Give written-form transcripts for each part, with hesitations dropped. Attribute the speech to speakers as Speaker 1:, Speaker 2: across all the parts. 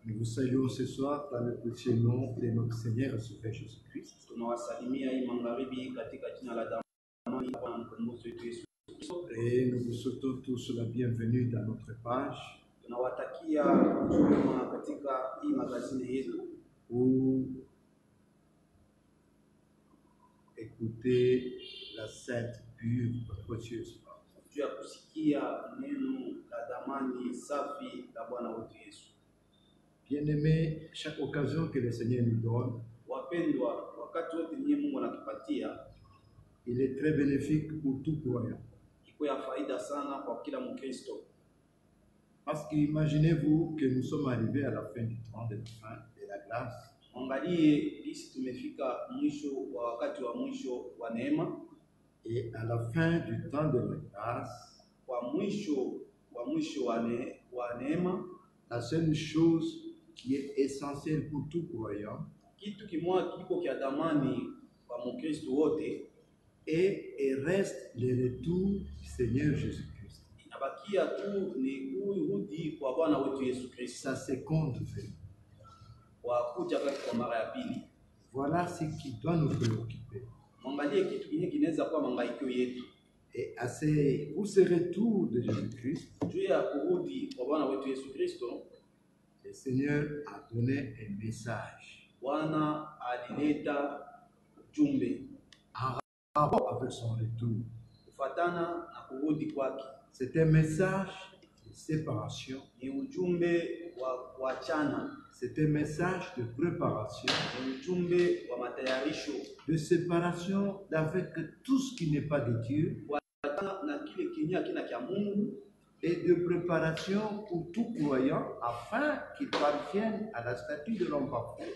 Speaker 1: Nous vous saluons ce soir dans le précieux nom de notre Seigneur et Sauveur Jésus-Christ. Et nous vous souhaitons tous la bienvenue dans notre page pour écouter la sainte, pure, précieuse parole. Bien-aimés, chaque occasion que le Seigneur nous donne, il est très bénéfique pour tout croyant. Parce qu'imaginez-vous que nous sommes arrivés à la fin du temps de la fin de la grâce. Et à la fin du temps de la grâce, la seule chose qui est essentielle pour tout croyant et reste le retour du Seigneur Jésus-Christ. Sa seconde venue. Voilà ce qui doit nous préoccuper. Et pour ce retour de Jésus-Christ, le Seigneur a donné un message en rapport avec son retour. C'est un message de séparation. C'est un message de préparation, de séparation avec tout ce qui n'est pas de Dieu, et de préparation pour tout croyant afin qu'il parvienne à la statue de l'homme parfait.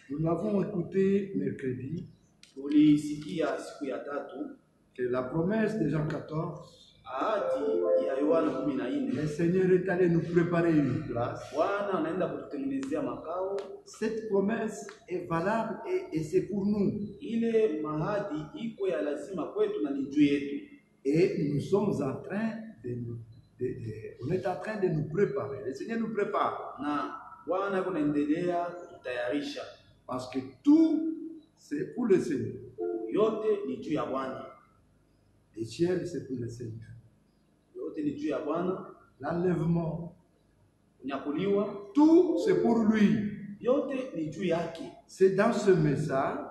Speaker 1: Nous l'avons écouté mercredi, que la promesse de Jean 14, le Seigneur est allé nous préparer une place. Cette promesse est valable et c'est pour nous. Et nous sommes en train on est en train de nous préparer. Le Seigneur nous prépare. Parce que tout, c'est pour le Seigneur. Les ciels, c'est pour le Seigneur. L'enlèvement, tout, c'est pour lui. C'est dans ce message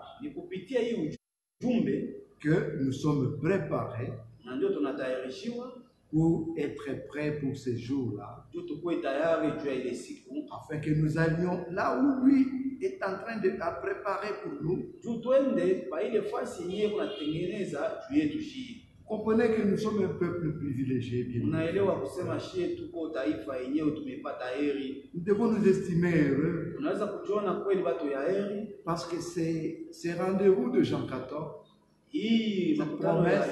Speaker 1: que nous sommes préparés pour être prêts pour ces jours-là, afin que nous allions là où lui est en train de la préparer pour nous. Comprenez que nous sommes un peuple privilégié. Nous devons nous estimer heureux. Parce que ces rendez-vous de Jean 14, cette promesse,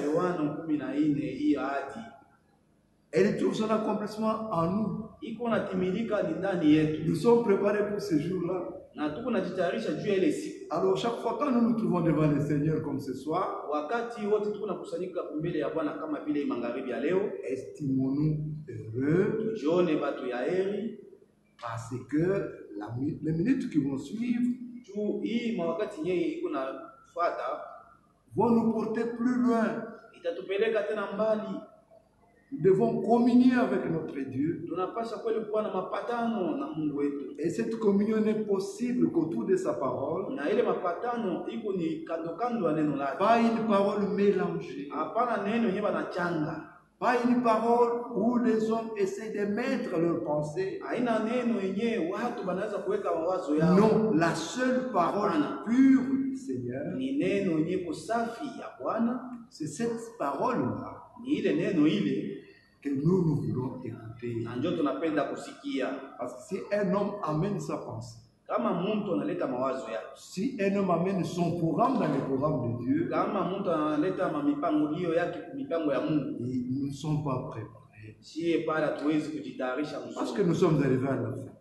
Speaker 1: elle trouve son accomplissement en nous. Nous sommes préparés pour ce jour-là. Alors chaque fois que nous nous trouvons devant le Seigneur comme ce soir, estimons-nous heureux parce que les minutes qui vont suivre vont nous porter plus loin. Nous devons communier avec notre Dieu. Et cette communion n'est possible qu'autour de sa parole. Pas une parole mélangée. Pas une parole où les hommes essaient de mettre leurs pensées. Non, la seule parole pure du Seigneur, c'est cette parole-là que nous voulons écouter. Parce que si un homme amène sa pensée, si un homme amène son programme dans le programme de Dieu, nous ne sommes pas préparés. Parce que nous sommes arrivés à la fin.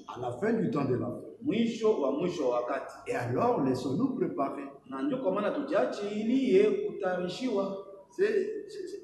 Speaker 1: À la fin du temps de la fin. Et alors, laissons-nous préparer.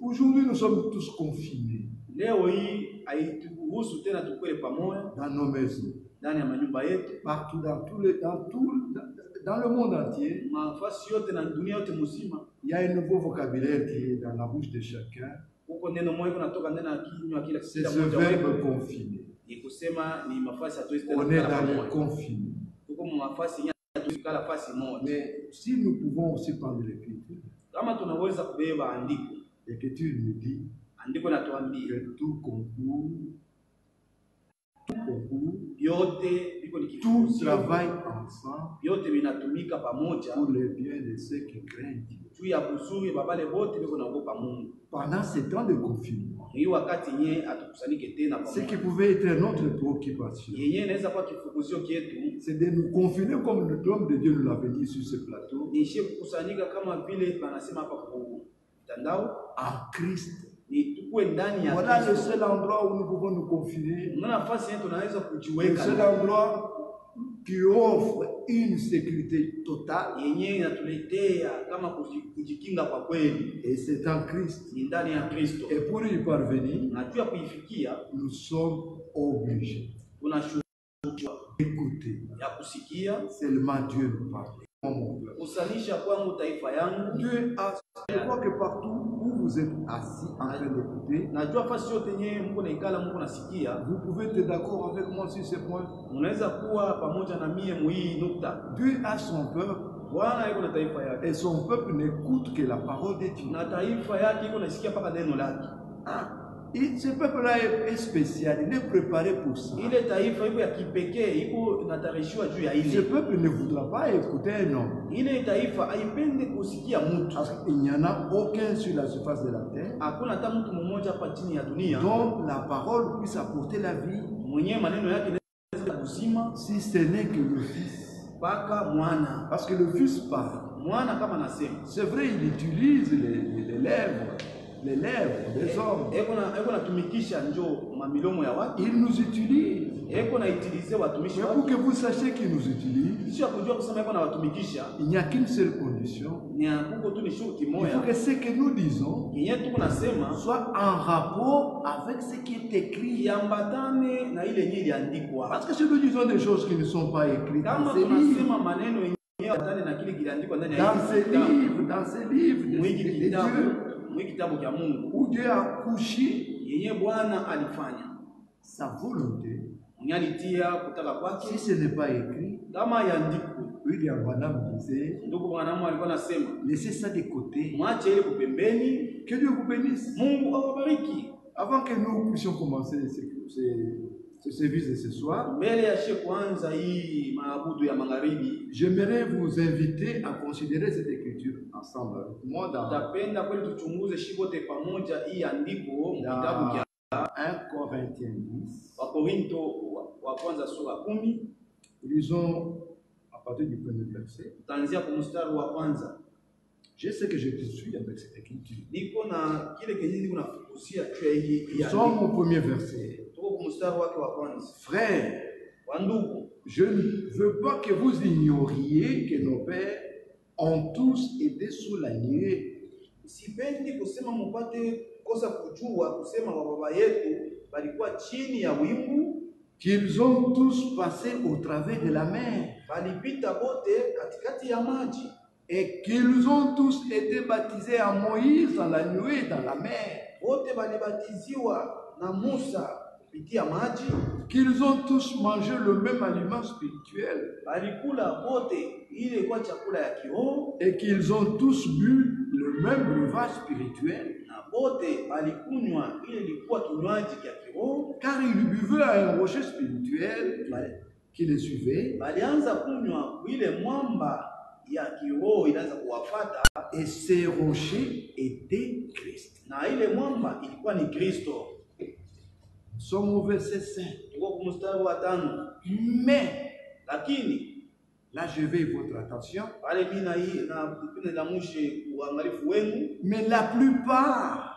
Speaker 1: Aujourd'hui, nous sommes tous confinés
Speaker 2: Leo hii haituruhusu tena tukue pamoja
Speaker 1: dans nos maisons,
Speaker 2: ndani ya manyumba yetu,
Speaker 1: partout dans le monde entier.
Speaker 2: mafasi yote na dunia yote mzima.
Speaker 1: Il y a un nouveau vocabulaire qui est dans la bouche de chacun.
Speaker 2: Huko neno moja kunatoka ndani ya kinywa kila
Speaker 1: C'est ce verbe confiné.
Speaker 2: Ni kusema ni mafasi hatuwezi tena
Speaker 1: On est
Speaker 2: kukala
Speaker 1: dans le
Speaker 2: pamoja.
Speaker 1: confiné.
Speaker 2: Tuko mafasi yenye hatuwezi kukala fasi moja.
Speaker 1: Mais si nous pouvons aussi prendre l'écriture,
Speaker 2: Kama tunaweza kubeba andiko,
Speaker 1: l'écriture nous dit
Speaker 2: andiko natuambia
Speaker 1: que tout concourt,
Speaker 2: yote biko ni
Speaker 1: tout
Speaker 2: kitu,
Speaker 1: travaille ensemble
Speaker 2: yote vinatumika pamoja
Speaker 1: pour le bien de ceux qui craignent Dieu.
Speaker 2: juu ya kuzuri babale bote biko naogopa Mungu.
Speaker 1: Pendant ces temps de confinement,
Speaker 2: Hii wakati yenye atukusanike tena
Speaker 1: ce qui
Speaker 2: pamoja,
Speaker 1: pouvait être notre préoccupation,
Speaker 2: yenye inaweza kuwa kifukuzio kietu
Speaker 1: c'est de nous confiner comme l'homme de Dieu nous l'avait dit sur ce plateau,
Speaker 2: niishie kukusanyika kama vile wanasema hapa kwa mtandao,
Speaker 1: en Christ.
Speaker 2: ni tukue ndani ya
Speaker 1: Voilà le
Speaker 2: Kristo.
Speaker 1: seul endroit où nous pouvons nous confiner,
Speaker 2: Ndio nafasi yetu tunaweza
Speaker 1: le
Speaker 2: kujiweka
Speaker 1: seul
Speaker 2: ndani,
Speaker 1: endroit qui offre une sécurité totale,
Speaker 2: yenye inatuletea kama kujikinga kwa kweli,
Speaker 1: et c'est en Christ.
Speaker 2: ni ndani ya Kristo.
Speaker 1: Et pour y parvenir,
Speaker 2: Na juu ya kuifikia
Speaker 1: nous sommes obligés
Speaker 2: tunashuhudia
Speaker 1: d'écouter.
Speaker 2: ya kusikia.
Speaker 1: Seulement Dieu nous parle. Mon peuple.
Speaker 2: Kusalisha kwangu taifa yangu,
Speaker 1: Dieu a, je crois que partout où vous êtes assis en train d'écouter,
Speaker 2: najua fasi yote yenyewe Mungu naikala, Mungu nasikia.
Speaker 1: vous pouvez être d'accord avec moi sur ce point.
Speaker 2: Unaweza kuwa pamoja na mie muhii nukta.
Speaker 1: Dieu a son peuple
Speaker 2: Bwana yuko na taifa yake,
Speaker 1: et son peuple n'écoute que la parole de Dieu.
Speaker 2: na taifa yake iko nasikia paka neno lake.
Speaker 1: Et ce peuple-là est spécial, il est préparé pour ça.
Speaker 2: Ile taifa iko ya kipekee, iko natarishiwa juu ya
Speaker 1: Ce
Speaker 2: ile.
Speaker 1: peuple ne voudra pas écouter un homme.
Speaker 2: Ile taifa haipende kusikia mtu.
Speaker 1: Parce qu'il n'y en a aucun sur la surface de la terre
Speaker 2: Hakuna hata mtu mmoja hapa chini ya dunia
Speaker 1: dont la parole puisse apporter la vie,
Speaker 2: mwenyewe maneno yake yanaweza kuzima
Speaker 1: si ce n'est que le Fils.
Speaker 2: mpaka mwana.
Speaker 1: Parce que le Fils parle.
Speaker 2: Mwana kama anasema,
Speaker 1: C'est vrai, il utilise les lèvres des hommes.
Speaker 2: eko natumikisha njo mamilomo ya watu,
Speaker 1: Il nous utilise.
Speaker 2: eko naitilize watumishi
Speaker 1: Mais pour
Speaker 2: wake.
Speaker 1: que vous sachiez qu'il nous utilise,
Speaker 2: Sio ya kujua kusema eko na watumikisha,
Speaker 1: il n'y a qu'une seule condition.
Speaker 2: ni akuko tu ni shuti
Speaker 1: Il faut
Speaker 2: moja
Speaker 1: que ce que nous disons
Speaker 2: yenye tuko nasema
Speaker 1: soit en rapport avec ce qui est écrit.
Speaker 2: iambatane na ile yenye iliandikwa.
Speaker 1: Parce que si nous disons des choses qui ne sont pas écrites
Speaker 2: Kama
Speaker 1: dans ces livres,
Speaker 2: tunasema maneno yenye iambatane na kile kiliandikwa ndani ya
Speaker 1: dans ces livres de
Speaker 2: mwiki
Speaker 1: Dieu,
Speaker 2: kitabu cha Mungu
Speaker 1: où Dieu a couché
Speaker 2: yenye Bwana alifanya,
Speaker 1: sa volonté,
Speaker 2: mwenye alitia kutaka
Speaker 1: si
Speaker 2: kwake,
Speaker 1: ce n'est pas écrit,
Speaker 2: kama yandikwe.
Speaker 1: William Branham disait,
Speaker 2: Ndugu mwanamu alikuwa nasema
Speaker 1: laissez ça de côté.
Speaker 2: mwache ile kupembeni.
Speaker 1: Que Dieu vous bénisse.
Speaker 2: Mungu awabariki.
Speaker 1: Avant que nous puissions commencer ce service de ce soir,
Speaker 2: Mbele ya she kuanza hii maabudu ya magharibi,
Speaker 1: j'aimerais vous inviter à considérer cette écriture ensemble avec moi dans
Speaker 2: tapenda kweli tuchunguze shibote pamoja hii andiko kitabu cha
Speaker 1: 1 Corinthiens 10.
Speaker 2: Wakorinto wa kwanza sura 10.
Speaker 1: Lisons à partir du premier verset.
Speaker 2: Tutaanzia kwa mstari wa kwanza.
Speaker 1: Je sais que je te suis avec cette écriture.
Speaker 2: Niko na kile kenye kunafukusia juu ya hii
Speaker 1: Nous sommes au premier verset.
Speaker 2: tuko kwa mstari wake wa kwanza.
Speaker 1: Frères,
Speaker 2: Wandugu,
Speaker 1: je ne veux pas que vous ignoriez que nos pères ont tous été sous la nuée.
Speaker 2: sipendi kusema mupate kosa kujua kusema wa baba yetu balikuwa chini ya wingu,
Speaker 1: Qu'ils ont tous passé au travers de la mer.
Speaker 2: balipita bote katikati ya maji,
Speaker 1: Et qu'ils ont tous été baptisés à Moïse dans la nuée, dans la mer.
Speaker 2: bote balibatiziwa na Musa kupitia maji,
Speaker 1: Qu'ils ont tous mangé le même aliment spirituel.
Speaker 2: balikula bote ile kwa chakula ya kiroho,
Speaker 1: Et qu'ils ont tous bu le même breuvage spirituel.
Speaker 2: na bote balikunywa ile ilikuwa kinywaji cha kiroho,
Speaker 1: Car ils buvaient à un rocher spirituel qui les suivait.
Speaker 2: balianza kunywa ile mwamba ya kiroho inaanza kuwafata,
Speaker 1: Et ces rochers étaient Christ.
Speaker 2: na ile mwamba ilikuwa ni Kristo.
Speaker 1: Nous sommes au verset 5.
Speaker 2: Tuko kwa mstari wa 5.
Speaker 1: Mais,
Speaker 2: Lakini
Speaker 1: là je vais votre attention,
Speaker 2: pale mimi na hii na kipindi la mwisho uangalifu wenu,
Speaker 1: mais la plupart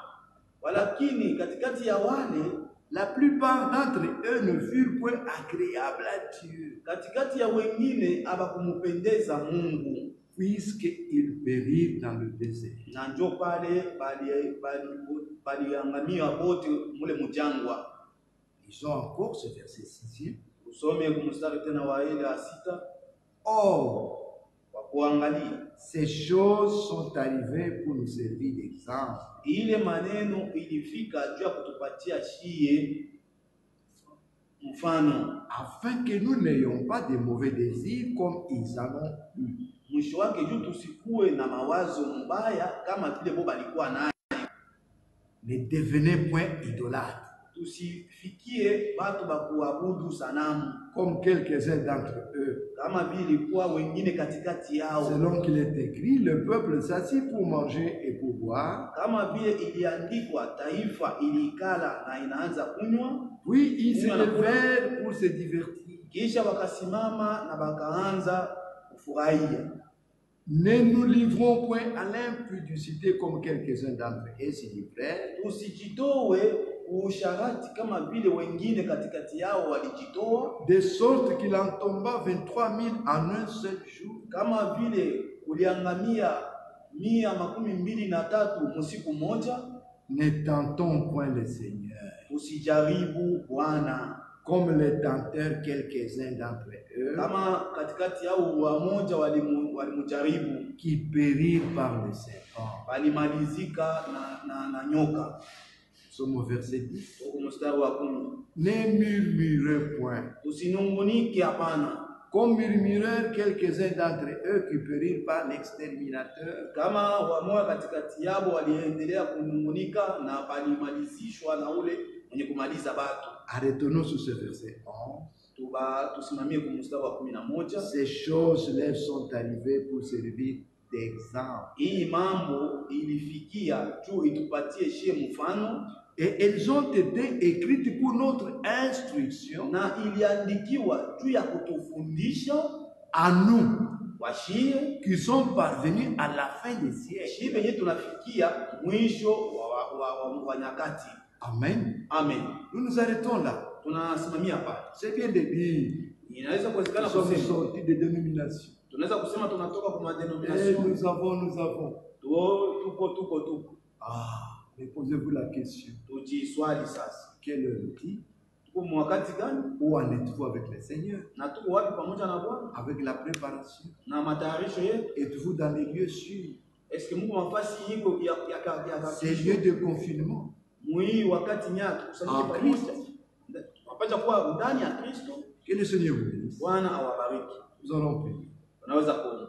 Speaker 2: la plupart
Speaker 1: d'entre eux ne furent point agréables à Dieu.
Speaker 2: katikati ya wengine abakumupendeza Mungu.
Speaker 1: puisqu'ils périrent dans le désert.
Speaker 2: Na njo pale baliangamia bote mule mujangwa.
Speaker 1: Lisons encore ce verset 6e.
Speaker 2: Usome kumstari tena wa ile ya 6.
Speaker 1: Or,
Speaker 2: Kwa kuangalia
Speaker 1: ces choses sont arrivées pour nous servir d'exemple,
Speaker 2: ile maneno ilifika juu ya kutupatia shie mfano,
Speaker 1: afin que nous n'ayons pas de mauvais désirs comme ils en ont eu.
Speaker 2: mwisho wake juu tusikue na mawazo mbaya kama vile bo balikuwa nayo.
Speaker 1: Ne devenez point idolâtres,
Speaker 2: Tusifikie watu bakuabudu sanamu
Speaker 1: comme quelques-uns d'entre eux.
Speaker 2: kama vile ilikuwa wengine katikati yao,
Speaker 1: Selon qu'il est écrit, le peuple s'assit pour manger et pour boire,
Speaker 2: kama vile iliandikwa, taifa iliikala na inaanza kunywa,
Speaker 1: puis ils se levèrent pour se divertir.
Speaker 2: kisha wakasimama na wakaanza kufurahia.
Speaker 1: Ne nous livrons point à l'impudicité comme quelques-uns d'entre eux s'y livrèrent.
Speaker 2: Tusijitowe usharati kama vile wengine katikati yao walijitoa,
Speaker 1: De sorte qu'il en tomba 23 000 en un seul jour.
Speaker 2: kama vile uliangamia 123 msiku moja.
Speaker 1: Ne tentons point le Seigneur,
Speaker 2: Usijaribu Bwana
Speaker 1: comme les tenteurs quelques-uns d'entre eux,
Speaker 2: kama katikati yao wamoja walimujaribu,
Speaker 1: qui périrent par le serpent.
Speaker 2: walimalizika na nyoka.
Speaker 1: Sommes au verset 10.
Speaker 2: Huko mstari wa 10.
Speaker 1: Ne murmurez point,
Speaker 2: Tusinungunike, hapana,
Speaker 1: comme murmurèrent quelques-uns d'entre eux qui périrent par l'exterminateur.
Speaker 2: kama wamoja katikati yao waliendelea kunungunika na walimalizishwa na ule mwenye kumaliza batu.
Speaker 1: Arrêtons-nous sur ce verset 11.
Speaker 2: Tusimamie kwa mstari wa 11.
Speaker 1: Ces choses-là sont arrivées pour servir d'exemple.
Speaker 2: Hii mambo ilifikia juu itupatie shie mfano,
Speaker 1: Et elles ont été écrites pour notre instruction,
Speaker 2: na iliandikiwa juu ya kutufundisha
Speaker 1: à nous
Speaker 2: washie
Speaker 1: qui sommes parvenus à la fin des siècles.
Speaker 2: shie venye tunafikia mwisho wa nyakati.
Speaker 1: Amen.
Speaker 2: Amen.
Speaker 1: Nous nous arrêtons là.
Speaker 2: Tunasimamia pale.
Speaker 1: C'est bien de dire,
Speaker 2: Inaweza
Speaker 1: nous
Speaker 2: kuwezekana
Speaker 1: sommes
Speaker 2: kusema,
Speaker 1: sortis des dénominations.
Speaker 2: tunaweza kusema tunatoka kwa
Speaker 1: Et
Speaker 2: madenomination.
Speaker 1: nous avons.
Speaker 2: Tuko.
Speaker 1: Ah, mais posez-vous la question.
Speaker 2: Tujiswali sasa.
Speaker 1: Quelle heure est-il?
Speaker 2: Tuko mwakati gani?
Speaker 1: Où en êtes-vous avec le Seigneur?
Speaker 2: Na tuko wapi pamoja na Bwana?
Speaker 1: Avec la préparation?
Speaker 2: Na matayarisho yetu.
Speaker 1: Êtes-vous dans les lieux sûrs?
Speaker 2: Est-ce que Mungu mafasi yiko ya
Speaker 1: Ces lieux de confinement?
Speaker 2: Mwi wakati nyatu kusanyika pamoja. Tunapaswa kuwa ndani ya Kristo.
Speaker 1: Que le Seigneur vous bénisse.
Speaker 2: Bwana awabariki.
Speaker 1: Nous allons prier.
Speaker 2: Tunaweza kuomba.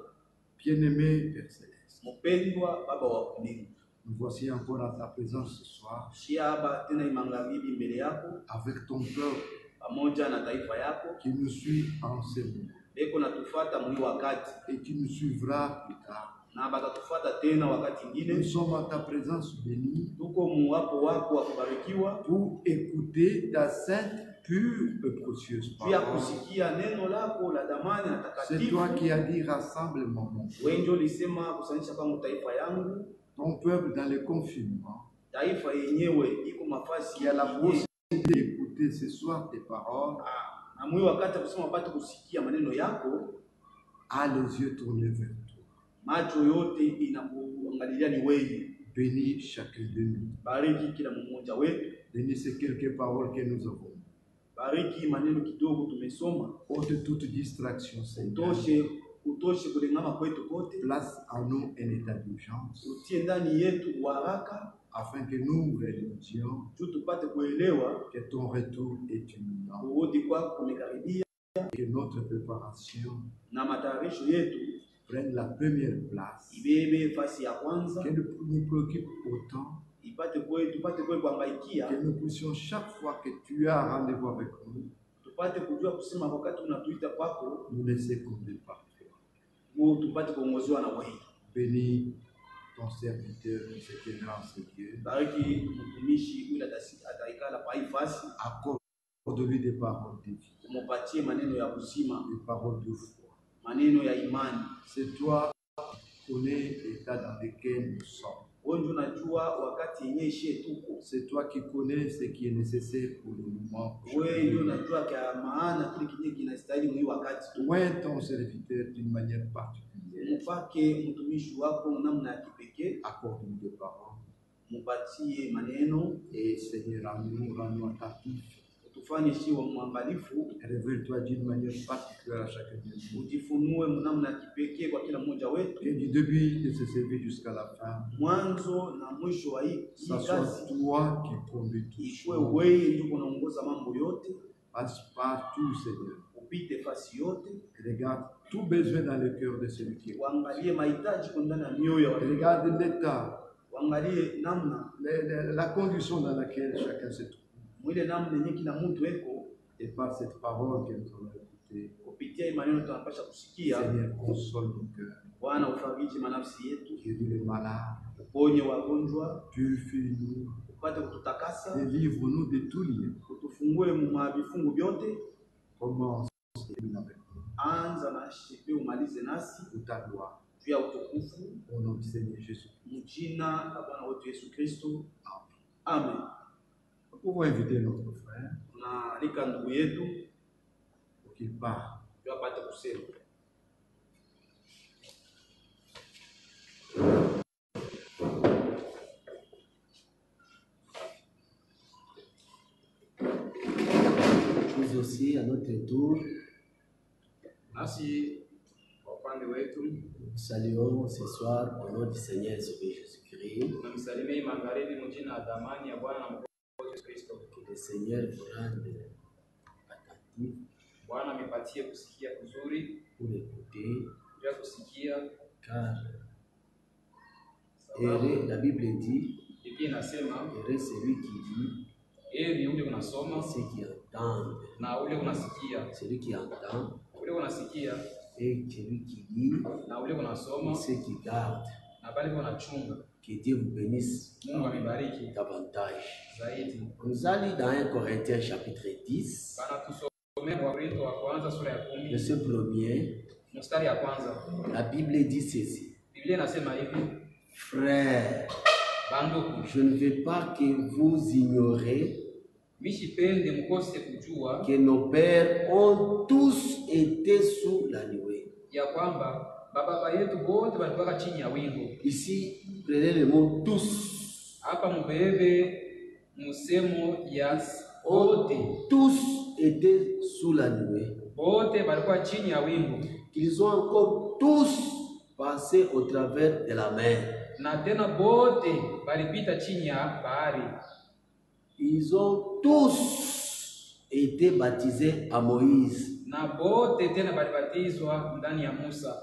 Speaker 1: Bien-aimé Père Céleste,
Speaker 2: Mpendwa Baba wa mbinguni,
Speaker 1: nous voici encore dans ta présence ce soir,
Speaker 2: shiaba tena magharibi mbele yako
Speaker 1: avec ton peuple
Speaker 2: pamoja na taifa yako
Speaker 1: qui nous suit en ce moment
Speaker 2: beko natufuata mwi wakati
Speaker 1: et qui nous suivra plus tard.
Speaker 2: na batatufuata tena wakati
Speaker 1: Nous
Speaker 2: mwingine.
Speaker 1: sommes à ta présence bénie
Speaker 2: Tuko muwapo wako wa kubarikiwa
Speaker 1: pour écouter ta sainte, pure et précieuse
Speaker 2: juu ya
Speaker 1: parole.
Speaker 2: kusikia neno lako la damani na
Speaker 1: C'est
Speaker 2: takatifu.
Speaker 1: toi qui as dit rassemble mon peuple.
Speaker 2: Wewe ndio ulisema kusanyisha kama taifa yangu,
Speaker 1: Ton peuple dans le confinement,
Speaker 2: taifa yenyewe iko mafasi
Speaker 1: qui a la
Speaker 2: yenyewe.
Speaker 1: possibilité d'écouter ce soir tes paroles,
Speaker 2: Na mwi wakati kusema pate kusikia maneno yako,
Speaker 1: a les yeux tournés vers toi.
Speaker 2: macho yote inakuangalilia ni wewe.
Speaker 1: Bénis chacun de nous.
Speaker 2: Bariki kila mmoja wetu,
Speaker 1: Bénis ces quelques paroles que nous avons.
Speaker 2: bariki maneno kidogo tumesoma,
Speaker 1: Ôte toute distraction, Seigneur.
Speaker 2: utoshe kulingama kwetu kote,
Speaker 1: Place en nous un état d'urgence,
Speaker 2: utie ndani yetu waraka
Speaker 1: afin que nous réalisions
Speaker 2: juu tupate kuelewa
Speaker 1: que ton retour est imminent,
Speaker 2: kurudi kwako kumekaribia,
Speaker 1: que notre préparation
Speaker 2: na matayarisho yetu
Speaker 1: prenne la première place,
Speaker 2: ibebe fasi ya kwanza,
Speaker 1: que nous préoccupe autant,
Speaker 2: tupate kuhangaikia,
Speaker 1: que nous puissions chaque fois que tu as rendez-vous avec nous,
Speaker 2: tupate kujua kusema wakati unatuita kwako,
Speaker 1: nous laisser conduire par toi.
Speaker 2: tupate kuongoziwa na wewe.
Speaker 1: Bénis ton serviteur, ce qui est grand, ce Dieu.
Speaker 2: Bariki mtumishi yule ataikala pa hii fasi,
Speaker 1: Accorde-lui des paroles de vie,
Speaker 2: umupatie maneno ya uzima,
Speaker 1: des paroles de foi.
Speaker 2: maneno ya imani.
Speaker 1: C'est toi qui connais l'état dans lequel nous sommes.
Speaker 2: Wewe ndio unajua wakati yenyewe ishie tuko.
Speaker 1: C'est toi qui connais ce qui est nécessaire pour le moment.
Speaker 2: Wewe ndio unajua kwa maana kile kinye kinastahili mwi wakati tu.
Speaker 1: Oins ton serviteur d'une manière particulière.
Speaker 2: Mupake mtumishi wako namna ya kipekee,
Speaker 1: accorde-nous des paroles.
Speaker 2: mupatie maneno,
Speaker 1: Et Seigneur, rends-nous attentifs.
Speaker 2: utufanye shiwa mwangalifu,
Speaker 1: Révèle-toi d'une manière particulière à chacun de nous.
Speaker 2: ujifunue namna ya kipekee kwa kila mmoja wetu,
Speaker 1: Et du début de ce service jusqu'à la fin,
Speaker 2: mwanzo na mwisho wa hii
Speaker 1: ça soit
Speaker 2: kazi,
Speaker 1: toi qui conduis tout.
Speaker 2: ikuwe wewe ndio unaongoza mambo yote,
Speaker 1: Passe partout, Seigneur.
Speaker 2: upite fasi yote,
Speaker 1: Regarde tout besoin dans le cœur de celui qui est.
Speaker 2: uangalie mahitaji kwa ndani ya mioyo ya watu,
Speaker 1: Regarde l'état,
Speaker 2: uangalie namna
Speaker 1: la condition dans laquelle chacun se trouve.
Speaker 2: mwile namna yenye kila mtu eko,
Speaker 1: Et par cette parole que nous allons écouter,
Speaker 2: kupitia hii maneno tunapasha kusikia.
Speaker 1: Seigneur, console nos cœurs.
Speaker 2: Bwana, ufariji manafsi yetu,
Speaker 1: Guéris les malades,
Speaker 2: uponye wagonjwa,
Speaker 1: purifie-nous,
Speaker 2: upate kututakasa,
Speaker 1: délivre-nous de tout lien.
Speaker 2: utufungue mwa vifungu vyote.
Speaker 1: Commence avec nous,
Speaker 2: Anza na shipe umalize nasi
Speaker 1: pour ta gloire.
Speaker 2: juu ya utukufu,
Speaker 1: Au nom du Seigneur Jésus.
Speaker 2: mjina la Bwana wetu Yesu Kristo, amen.
Speaker 1: Nous pouvons inviter notre frère
Speaker 2: Tunaalika ndugu yetu
Speaker 1: pour qu'il parle.
Speaker 2: juu apate kusema.
Speaker 3: Nous aussi, à notre tour,
Speaker 2: Nasi kwa upande wetu
Speaker 3: nous saluons ce soir au nom du Seigneur et Sauveur Jésus-Christ.
Speaker 2: tunamsalimia magharibi mjina la dhamani ya Bwana na Mwokozi Yesu Kristo.
Speaker 3: Que le Seigneur vous rende attentif
Speaker 2: Bwana amepatie kusikia kuzuri,
Speaker 3: pour écouter,
Speaker 2: ya kusikia
Speaker 3: car
Speaker 2: sababu
Speaker 3: heureux, la Bible dit,
Speaker 2: Biblia inasema
Speaker 3: heureux celui qui dit,
Speaker 2: heri ule unasoma
Speaker 3: ceux qui entendent,
Speaker 2: na ule unasikia,
Speaker 3: celui qui entend,
Speaker 2: ule unasikia
Speaker 3: et celui qui lit,
Speaker 2: na ule
Speaker 3: et
Speaker 2: unasoma
Speaker 3: ceux qui gardent.
Speaker 2: na bali unachunga.
Speaker 3: Que Dieu vous bénisse
Speaker 2: Mungu amebariki
Speaker 3: davantage.
Speaker 2: zaidi.
Speaker 3: Nous allons dans 1 Corinthiens chapitre 10,
Speaker 2: Bana tusomea Wakorintho wa kwanza sura ya 10
Speaker 3: verset 1er.
Speaker 2: mstari ya kwanza.
Speaker 3: La Bible dit ceci.
Speaker 2: Biblia inasema hivi:
Speaker 3: Frères,
Speaker 2: banduku,
Speaker 3: je ne veux pas que vous ignorez
Speaker 2: mishipende mkose kujua
Speaker 3: que nos pères ont tous été sous la nuée.
Speaker 2: ya kwamba baba yetu wote walikuwa chini ya wingu.
Speaker 3: Ici, prenez le mot tous.
Speaker 2: Hapa mbebe msemo ya wote,
Speaker 3: Tous étaient sous la nuée.
Speaker 2: wote walikuwa chini ya wingu,
Speaker 3: Qu'ils ont encore tous passé au travers de la mer.
Speaker 2: na tena wote walipita chini ya bahari.
Speaker 3: Ils ont tous été baptisés à Moïse,
Speaker 2: Na wote tena walibatizwa ndani ya Musa,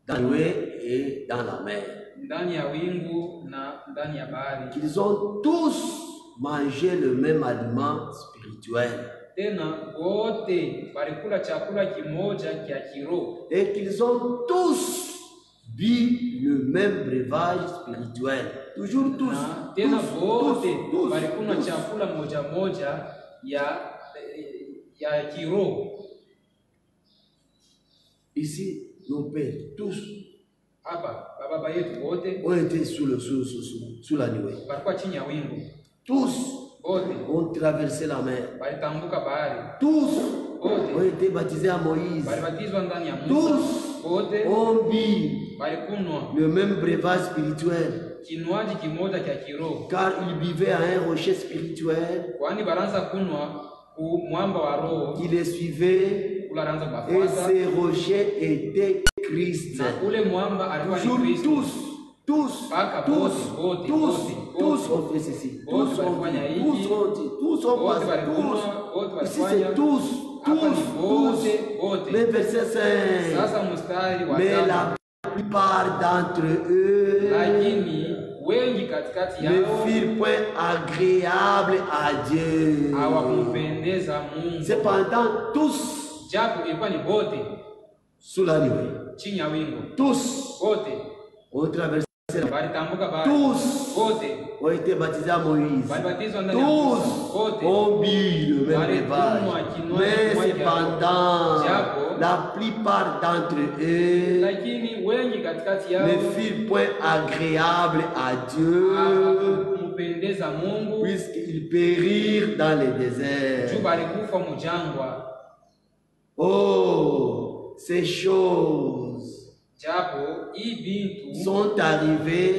Speaker 3: dans la nuée et dans la mer.
Speaker 2: ndani ya wingu na ndani ya bahari.
Speaker 3: Qu'ils ont tous mangé le même aliment spirituel.
Speaker 2: Tena wote walikula chakula kimoja kia kiroho,
Speaker 3: Et qu'ils ont tous bu le même breuvage spirituel. Toujours tous.
Speaker 2: na tena
Speaker 3: tous,
Speaker 2: wote
Speaker 3: tous,
Speaker 2: walikula
Speaker 3: tous.
Speaker 2: chakula moja moja ya kiroho.
Speaker 3: Ici, nos pères, tous,
Speaker 2: Hapa baba yetu wote
Speaker 3: ont été sous la nuée.
Speaker 2: walikuwa chini ya wingu,
Speaker 3: Tous
Speaker 2: wote
Speaker 3: ont traversé la mer.
Speaker 2: walitambuka bahari,
Speaker 3: Tous ont
Speaker 2: wote
Speaker 3: été baptisés à Moïse.
Speaker 2: walibatizwa ndani ya Musa,
Speaker 3: Tous
Speaker 2: wote
Speaker 3: ont bu
Speaker 2: walikunwa
Speaker 3: le même breuvage spirituel.
Speaker 2: kinywaji kimoja cha kiroho,
Speaker 3: Car ils buvaient à un rocher spirituel
Speaker 2: kwani baranza kunwa ku mwamba wa roho,
Speaker 3: qui les suivait.
Speaker 2: kula ranza
Speaker 3: Et
Speaker 2: kubafuata,
Speaker 3: ces rochers étaient Christ.
Speaker 2: na ule mwamba alikuwa ni
Speaker 3: Toujours
Speaker 2: Kristo.
Speaker 3: tous ont fait ceci. Tous ont passé. Ici c'est tous. Mais verset 5.
Speaker 2: Sasa mstari wa
Speaker 3: Mais
Speaker 2: tano,
Speaker 3: la plupart d'entre eux
Speaker 2: lakini wengi katikati
Speaker 3: ne
Speaker 2: yao
Speaker 3: furent point agréables à Dieu.
Speaker 2: hawakumpendeza Mungu,
Speaker 3: Cependant, tous
Speaker 2: japo ilikuwa ni wote
Speaker 3: sous la nuée,
Speaker 2: chini ya wingu,
Speaker 3: tous
Speaker 2: wote
Speaker 3: ont traversé,
Speaker 2: walitambuka bahari,
Speaker 3: tous
Speaker 2: wote
Speaker 3: ont été baptisés à Moïse.
Speaker 2: walibatizwa ndani ya Musa,
Speaker 3: Tous
Speaker 2: wote
Speaker 3: ont bu le même breuvage. Mais cependant, la plupart d'entre eux
Speaker 2: lakini wengi katikati yao
Speaker 3: ne furent point agréables à Dieu,
Speaker 2: hawakumpendeza Mungu,
Speaker 3: puisqu'ils périrent dans les
Speaker 2: juu
Speaker 3: déserts.
Speaker 2: balikufa mujangwa.
Speaker 3: Oh, ces choses
Speaker 4: japo hii bintu
Speaker 3: sont arrivés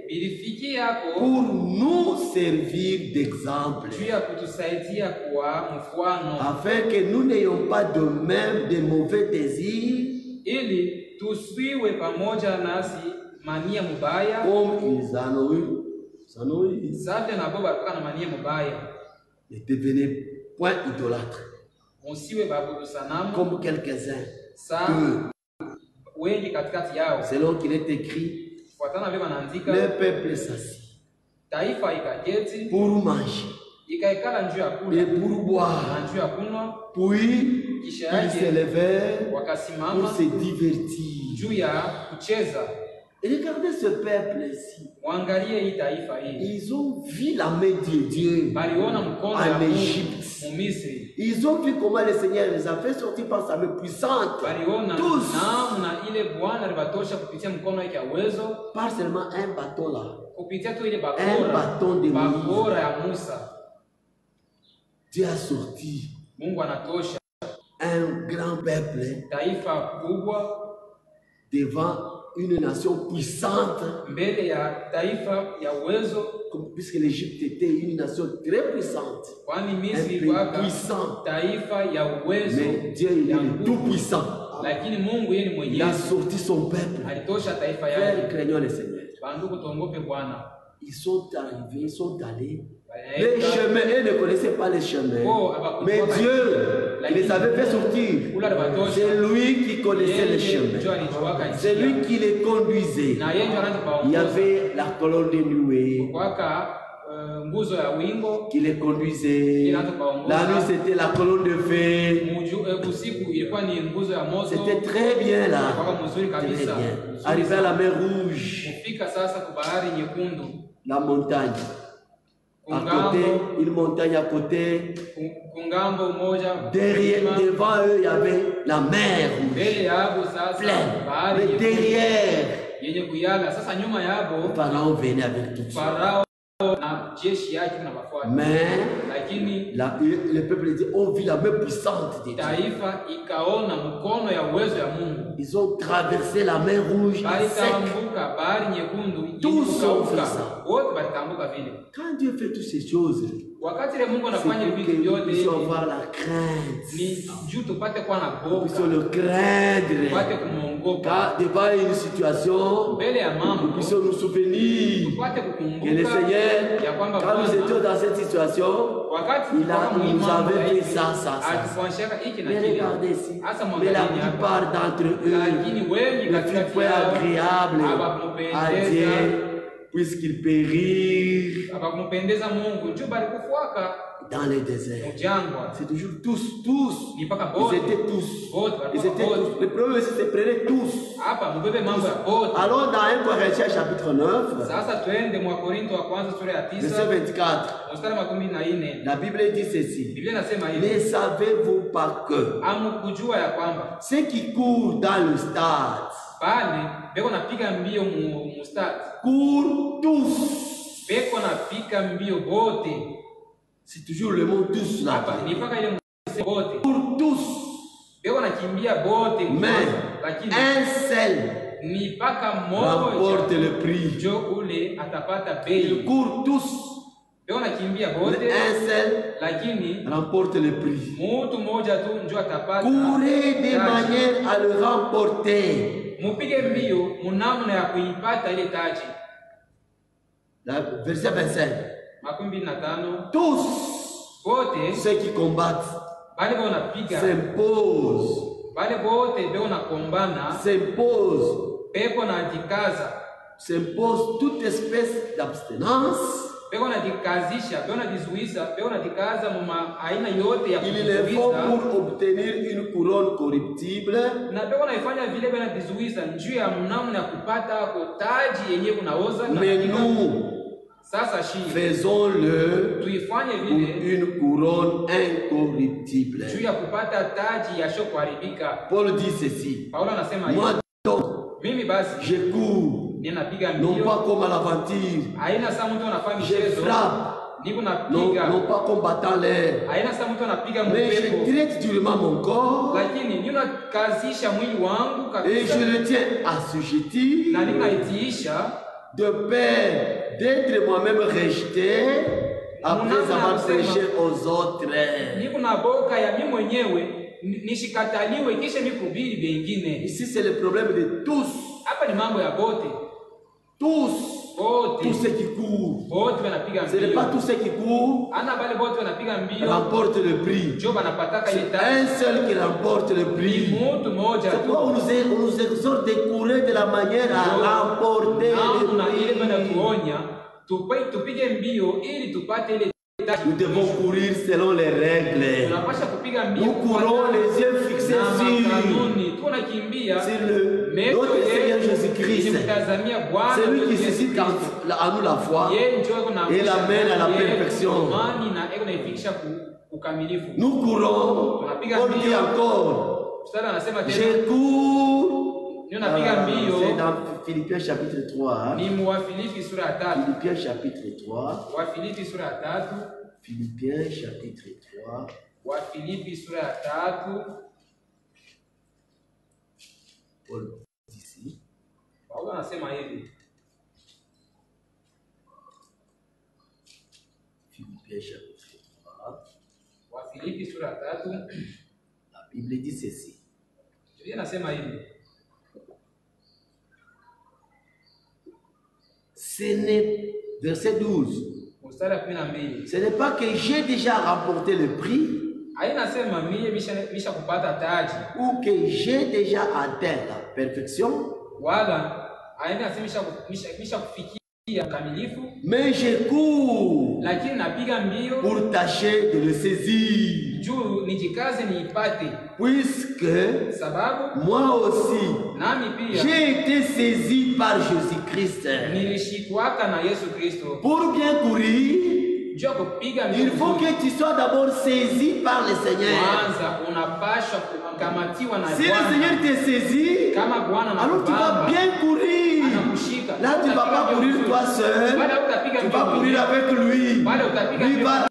Speaker 4: bilifiki yako
Speaker 3: pour nous servir d'exemple,
Speaker 4: juu ya kutusaidia kwa mfano,
Speaker 3: afin que nous n'ayons pas de même de mauvais désirs,
Speaker 4: ili tusiwe pamoja nasi mania mubaya,
Speaker 3: comme ils en ont eu.
Speaker 4: sabe na baba alikuwa na mania mubaya.
Speaker 3: Ne devenez point idolâtres,
Speaker 4: Musiwe babudu sanamu
Speaker 3: comme quelques-uns,
Speaker 4: sa wengi katikati yao,
Speaker 3: selon qu'il est écrit,
Speaker 4: fuatana vile wanaandika,
Speaker 3: le peuple s'assit
Speaker 4: taifa ikaketi
Speaker 3: pour manger
Speaker 4: ikaikala njuu ya
Speaker 3: et
Speaker 4: kula
Speaker 3: pour
Speaker 4: na
Speaker 3: boire,
Speaker 4: njuu ya kunwa,
Speaker 3: puis
Speaker 4: kisha
Speaker 3: ils se
Speaker 4: yake
Speaker 3: levèrent pour
Speaker 4: wakasimama
Speaker 3: se divertir.
Speaker 4: juu ya kucheza.
Speaker 3: Et regardez ce peuple-ci.
Speaker 4: Mwangalie hii taifa hii,
Speaker 3: Ils ont vu la main de Dieu
Speaker 4: baliona mkono ya
Speaker 3: en
Speaker 4: Mungu
Speaker 3: Égypte.
Speaker 4: mu Misri,
Speaker 3: Ils ont vu comment le Seigneur les a fait sortir par sa main puissante.
Speaker 4: baliona
Speaker 3: Tous.
Speaker 4: namna ile Bwana alibatosha kupitia mkono wake ya uwezo,
Speaker 3: Pas seulement un bâton là.
Speaker 4: kupitia tu ile
Speaker 3: Un bâton de
Speaker 4: bakora ya Musa.
Speaker 3: Dieu a sorti
Speaker 4: Mungu anatosha
Speaker 3: un grand peuple
Speaker 4: taifa kubwa
Speaker 3: devant une nation puissante,
Speaker 4: mbele ya taifa ya uwezo,
Speaker 3: puisque l'Égypte était une nation très puissante.
Speaker 4: kwani
Speaker 3: Un
Speaker 4: Misri
Speaker 3: pays
Speaker 4: ilikuwa
Speaker 3: puissant.
Speaker 4: taifa ya uwezo.
Speaker 3: Mais Dieu il
Speaker 4: ya
Speaker 3: est le
Speaker 4: nguvu.
Speaker 3: tout puissant.
Speaker 4: Lakini Mungu yeye ni
Speaker 3: Il a
Speaker 4: mwenyezi,
Speaker 3: sorti son peuple.
Speaker 4: alitosha taifa
Speaker 3: Frères,
Speaker 4: yake.
Speaker 3: craignons le Seigneur.
Speaker 4: Bandugu, tuongope Bwana.
Speaker 3: Ils sont arrivés, ils sont allés. Les
Speaker 4: Wanaenda,
Speaker 3: chemins, eux ne connaissaient pas les chemins.
Speaker 4: oh,
Speaker 3: Mais
Speaker 4: abakujua
Speaker 3: Dieu, il les avait fait sortir.
Speaker 4: ule alibatosha.
Speaker 3: C'est lui qui connaissait les
Speaker 4: Yeye ndio
Speaker 3: chemins.
Speaker 4: alijuaka
Speaker 3: C'est
Speaker 4: njia.
Speaker 3: lui qui les conduisait.
Speaker 4: Na yeye ndio anaanza
Speaker 3: Il y
Speaker 4: kuwaongoza.
Speaker 3: avait la colonne de nuée
Speaker 4: Kwaka nguzo ya wingo
Speaker 3: qui les conduisait. La nuit, c'était la colonne de feu.
Speaker 4: usiku ilikuwa ni nguzo ya moto.
Speaker 3: C'était très bien là.
Speaker 4: Ilikuwa mzuri
Speaker 3: Très
Speaker 4: kabisa.
Speaker 3: bien. Arrivé à la mer Rouge,
Speaker 4: Kufika sasa kwa bahari nyekundu,
Speaker 3: la montagne. À côté, une montagne à côté.
Speaker 4: kungambo moja,
Speaker 3: Derrière, devant eux, il y avait la mer Rouge.
Speaker 4: mbele yabo sasa
Speaker 3: Pleine.
Speaker 4: bahari
Speaker 3: Mais
Speaker 4: nyekundu
Speaker 3: derrière,
Speaker 4: yenye kuyala. Sasa nyuma
Speaker 3: le
Speaker 4: yabo
Speaker 3: pharaon venait avec tout ça.
Speaker 4: Farao na jeshi yake na wafuasi,
Speaker 3: Mais
Speaker 4: lakini
Speaker 3: le peuple dit, on vit la main puissante de Dieu.
Speaker 4: taifa ikaona mkono ya uwezo ya Mungu.
Speaker 3: Ils ont traversé la mer Rouge à sec.
Speaker 4: Balitambuka bahari nyekundu
Speaker 3: Tous
Speaker 4: yenye
Speaker 3: ont
Speaker 4: kukauka.
Speaker 3: fait ça.
Speaker 4: Wote balitambuka vile.
Speaker 3: Quand Dieu fait toutes ces choses,
Speaker 4: Wakati ile Mungu
Speaker 3: c'est
Speaker 4: anafanya
Speaker 3: pour que
Speaker 4: vitu
Speaker 3: nous
Speaker 4: vyote
Speaker 3: puissions
Speaker 4: hivi,
Speaker 3: avoir la crainte.
Speaker 4: ni juu tupate kuwa na
Speaker 3: Nous puissions
Speaker 4: boka,
Speaker 3: le craindre.
Speaker 4: tupate kumwongopa
Speaker 3: Car devant une situation,
Speaker 4: mbele ya
Speaker 3: nous
Speaker 4: mambo,
Speaker 3: puissions nous souvenir
Speaker 4: tupate
Speaker 3: que le
Speaker 4: kukumbuka
Speaker 3: Seigneur,
Speaker 4: ya kwamba
Speaker 3: quand nous étions
Speaker 4: Bwana
Speaker 3: dans cette situation,
Speaker 4: wakati
Speaker 3: il nous
Speaker 4: mambo
Speaker 3: avait fait
Speaker 4: hivi,
Speaker 3: ça, ça, ça.
Speaker 4: alituonyeshaka hiki na
Speaker 3: Mais
Speaker 4: kile.
Speaker 3: regardez ici,
Speaker 4: Hasa
Speaker 3: mais la
Speaker 4: mwangalie hapa,
Speaker 3: plupart d'entre eux
Speaker 4: lakini wengi
Speaker 3: ne furent
Speaker 4: katikati
Speaker 3: point
Speaker 4: yao
Speaker 3: agréables à
Speaker 4: hawakumpendeza,
Speaker 3: Dieu, puisqu'ils périrent
Speaker 4: hawakumpendeza Mungu, juu balikufuaka
Speaker 3: dans les déserts.
Speaker 4: mujangwa.
Speaker 3: C'est toujours tous.
Speaker 4: Ni mpaka
Speaker 3: Ils
Speaker 4: bote
Speaker 3: étaient tous.
Speaker 4: bote
Speaker 3: Ils étaient
Speaker 4: walikuwa bote.
Speaker 3: tous. Le problème, c'est qu'ils se prenaient tous.
Speaker 4: Hapa mbebe mambo ya bote.
Speaker 3: Allons dans 1 Corinthiens chapitre 9,
Speaker 4: Sasa twende mwa Korinto wa kwanza sura ya
Speaker 3: verset
Speaker 4: 9
Speaker 3: 24.
Speaker 4: mstari wa 14.
Speaker 3: La Bible dit ceci.
Speaker 4: Biblia inasema hivi,
Speaker 3: Ne savez-vous pas que
Speaker 4: amkujua ya kwamba
Speaker 3: ceux qui courent dans le stade
Speaker 4: pale beko napiga mbio mu start,
Speaker 3: courent tous?
Speaker 4: beko napiga mbio bote.
Speaker 3: C'est toujours le mot tous là.
Speaker 4: Hapa ni mpaka ile bote
Speaker 3: Courent tous.
Speaker 4: beko nakimbia bote,
Speaker 3: Mais
Speaker 4: lakini
Speaker 3: un seul
Speaker 4: ni mpaka
Speaker 3: remporte
Speaker 4: mmoja
Speaker 3: le prix.
Speaker 4: jo ule atapata
Speaker 3: Ils
Speaker 4: bei.
Speaker 3: courent tous.
Speaker 4: Beko nakimbia
Speaker 3: Mais
Speaker 4: bote,
Speaker 3: un seul
Speaker 4: lakini
Speaker 3: remporte le prix.
Speaker 4: mtu mmoja tu njo atapata.
Speaker 3: Courez de
Speaker 4: taji.
Speaker 3: manière à le remporter.
Speaker 4: Mupige mbio munamna ya kuipata ile taji.
Speaker 3: Verset 25.
Speaker 4: 25.
Speaker 3: Tous
Speaker 4: Bote
Speaker 3: ceux qui combattent
Speaker 4: bale bo napiga,
Speaker 3: s'imposent.
Speaker 4: bale bote beko nakombana,
Speaker 3: S'impose
Speaker 4: beko najikaza,
Speaker 3: toute espèce d'abstinence.
Speaker 4: beko najikazisha, beko najizuiza, beko najikaza muma aina yote ya
Speaker 3: Ils le font
Speaker 4: kujizuiza,
Speaker 3: pour obtenir une couronne corruptible,
Speaker 4: na beko naifanya vile beko najizuiza njuu ya mnamna ya kupata ko taji yenye kunaoza na
Speaker 3: mais
Speaker 4: katika.
Speaker 3: nous
Speaker 4: Sasa shi
Speaker 3: faisons-le
Speaker 4: tuifanye
Speaker 3: pour
Speaker 4: vile
Speaker 3: une couronne incorruptible.
Speaker 4: juu ya kupata taji ya kuharibika.
Speaker 3: Paul dit ceci.
Speaker 4: Paulo anasema hivi,
Speaker 3: Moi donc,
Speaker 4: mimi basi
Speaker 3: je cours
Speaker 4: ninapiga
Speaker 3: non
Speaker 4: mbio.
Speaker 3: pas comme à l'aventure.
Speaker 4: Haina saa mtu anafanya
Speaker 3: Je
Speaker 4: michezo,
Speaker 3: frappe,
Speaker 4: niko
Speaker 3: non,
Speaker 4: napiga.
Speaker 3: non pas comme battant l'air.
Speaker 4: Haina saa mtu anapiga
Speaker 3: Mais je
Speaker 4: mpepo,
Speaker 3: traite durement mon corps
Speaker 4: lakini ninakazisha mwili wangu
Speaker 3: et
Speaker 4: kabisa,
Speaker 3: je le tiens assujetti
Speaker 4: na ninaitiisha
Speaker 3: de peur d'être moi-même rejeté après avoir prêché aux autres.
Speaker 4: niko na boka ya mimi mwenyewe nishikataliwe kisha mikuhubiri wengine.
Speaker 3: Ici, c'est le problème de tous.
Speaker 4: Hapa ni mambo ya bote,
Speaker 3: Tous.
Speaker 4: bote
Speaker 3: Tous ceux qui courent.
Speaker 4: bote wanapiga
Speaker 3: Ce n'est pas
Speaker 4: mbio.
Speaker 3: tous ceux qui courent
Speaker 4: Ana bale bote wanapiga mbio
Speaker 3: remportent le prix.
Speaker 4: njo banapataka ile
Speaker 3: C'est
Speaker 4: taji.
Speaker 3: un seul qui remporte le
Speaker 4: Ni
Speaker 3: prix.
Speaker 4: mtu mmoja
Speaker 3: C'est
Speaker 4: tu.
Speaker 3: pourquoi on nous exhorte de courir de la manière à remporter
Speaker 4: Na ile bana
Speaker 3: le prix.
Speaker 4: tuonya tupige mbio ili tupate ile taji.
Speaker 3: Nous devons courir selon les règles.
Speaker 4: Tunapasha kupiga mbio
Speaker 3: Nous courons les yeux fixés
Speaker 4: na
Speaker 3: sur
Speaker 4: makanuni. Tunakimbia
Speaker 3: notre Seigneur Jésus-Christ.
Speaker 4: nikimtazamia Bwana
Speaker 3: C'est lui qui
Speaker 4: wetu Yesu
Speaker 3: suscite
Speaker 4: Kristo.
Speaker 3: à nous la foi.
Speaker 4: Yeye ndio yuko na
Speaker 3: Et l'amène à la perfection.
Speaker 4: imani na eko naifikisha ukamilifu.
Speaker 3: Nous courons. On dit encore.
Speaker 4: Mstari anasema tena
Speaker 3: Je cours.
Speaker 4: ndio napiga mbio.
Speaker 3: C'est dans Philippiens chapitre 3.
Speaker 4: Ni Wafilipi sura ya 3.
Speaker 3: Philippiens chapitre 3.
Speaker 4: Wafilipi sura ya 3.
Speaker 3: Philippiens chapitre 3.
Speaker 4: Wafilipi sura ya 3.
Speaker 3: Paul dit ici.
Speaker 4: Paulo anasema hivi.
Speaker 3: Philippiens chapitre 3.
Speaker 4: Wafilipi sura ya 3.
Speaker 3: La Bible dit ceci.
Speaker 4: Biblia inasema hivi.
Speaker 3: Ce n'est, verset 12.
Speaker 4: Mstari wa 12.
Speaker 3: Ce n'est pas que j'ai déjà remporté le prix
Speaker 4: Hainasema mimi bisha kupata taji
Speaker 3: ou que j'ai déjà atteint la perfection,
Speaker 4: wala hainasema bisha kufikia kamilifu,
Speaker 3: mais je cours
Speaker 4: lakini napiga mbio
Speaker 3: pour tâcher de le saisir.
Speaker 4: juu nijikaze niipate,
Speaker 3: Puisque
Speaker 4: sababu
Speaker 3: moi aussi,
Speaker 4: nami pia
Speaker 3: j'ai été saisi par Jésus-Christ.
Speaker 4: nilishikwaka na Yesu Kristo.
Speaker 3: Pour bien courir,
Speaker 4: Juu kupiga
Speaker 3: il
Speaker 4: mbio
Speaker 3: faut que tu sois d'abord saisi par le Seigneur.
Speaker 4: kwanza unapashwa kukamatiwa na
Speaker 3: Si le
Speaker 4: Bwana.
Speaker 3: Seigneur te saisit,
Speaker 4: Kama Bwana
Speaker 3: alors tu vas
Speaker 4: anakubamba
Speaker 3: bien courir.
Speaker 4: anakushika,
Speaker 3: Là, tu ne vas pas courir toi seul,
Speaker 4: Bali utapiga
Speaker 3: tu
Speaker 4: mbio
Speaker 3: vas courir
Speaker 4: mwenyewe.
Speaker 3: avec lui.
Speaker 4: Bali utapiga
Speaker 3: Lui
Speaker 4: mbio
Speaker 3: va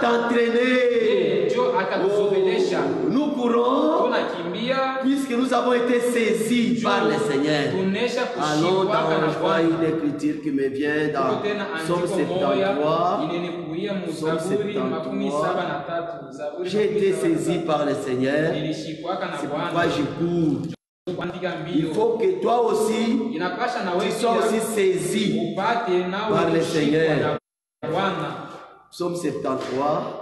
Speaker 3: t'entraîner.
Speaker 4: Ndio atakuzogelesha.
Speaker 3: Nous courons
Speaker 4: Tunakimbia
Speaker 3: puisque nous avons été saisis par le Seigneur.
Speaker 4: tunesha
Speaker 3: Allons
Speaker 4: kushikwa na
Speaker 3: dans
Speaker 4: Bwana.
Speaker 3: une écriture qui me vient dans
Speaker 4: Tuko tena
Speaker 3: Psaume
Speaker 4: andiko moja
Speaker 3: 73.
Speaker 4: ilinikuia mu
Speaker 3: Psaume
Speaker 4: Zaburi
Speaker 3: 73.
Speaker 4: 73. Zaburi
Speaker 3: J'ai été
Speaker 4: 73.
Speaker 3: saisi par le Seigneur.
Speaker 4: Nilishikwaka na
Speaker 3: C'est pourquoi
Speaker 4: Bwana.
Speaker 3: je cours.
Speaker 4: Kupiga
Speaker 3: Il
Speaker 4: mbio.
Speaker 3: faut que toi aussi,
Speaker 4: Inapasha na
Speaker 3: tu
Speaker 4: wewe
Speaker 3: sois aussi
Speaker 4: pia
Speaker 3: saisi
Speaker 4: upate nao
Speaker 3: par le
Speaker 4: kushikwa
Speaker 3: Seigneur.
Speaker 4: na Bwana.
Speaker 3: Psaume 73.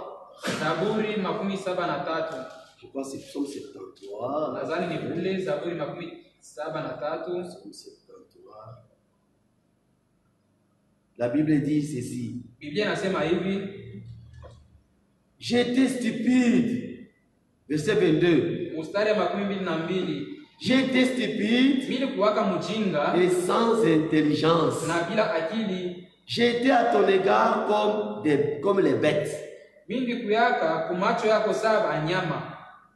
Speaker 4: Zaburi 73.
Speaker 3: Je crois que c'est Psaume 73.
Speaker 4: Nadhani ni vile Zaburi 73.
Speaker 3: Psaume 73. La Bible dit ceci.
Speaker 4: Biblia inasema hivi.
Speaker 3: J'étais stupide. Verset 22.
Speaker 4: Mstari wa 22.
Speaker 3: J'étais stupide
Speaker 4: Mimi kuwaka mjinga
Speaker 3: et sans intelligence.
Speaker 4: na bila akili.
Speaker 3: J'étais à ton égard comme les bêtes.
Speaker 4: Mimi kuyaka kumacho yako saba nyama.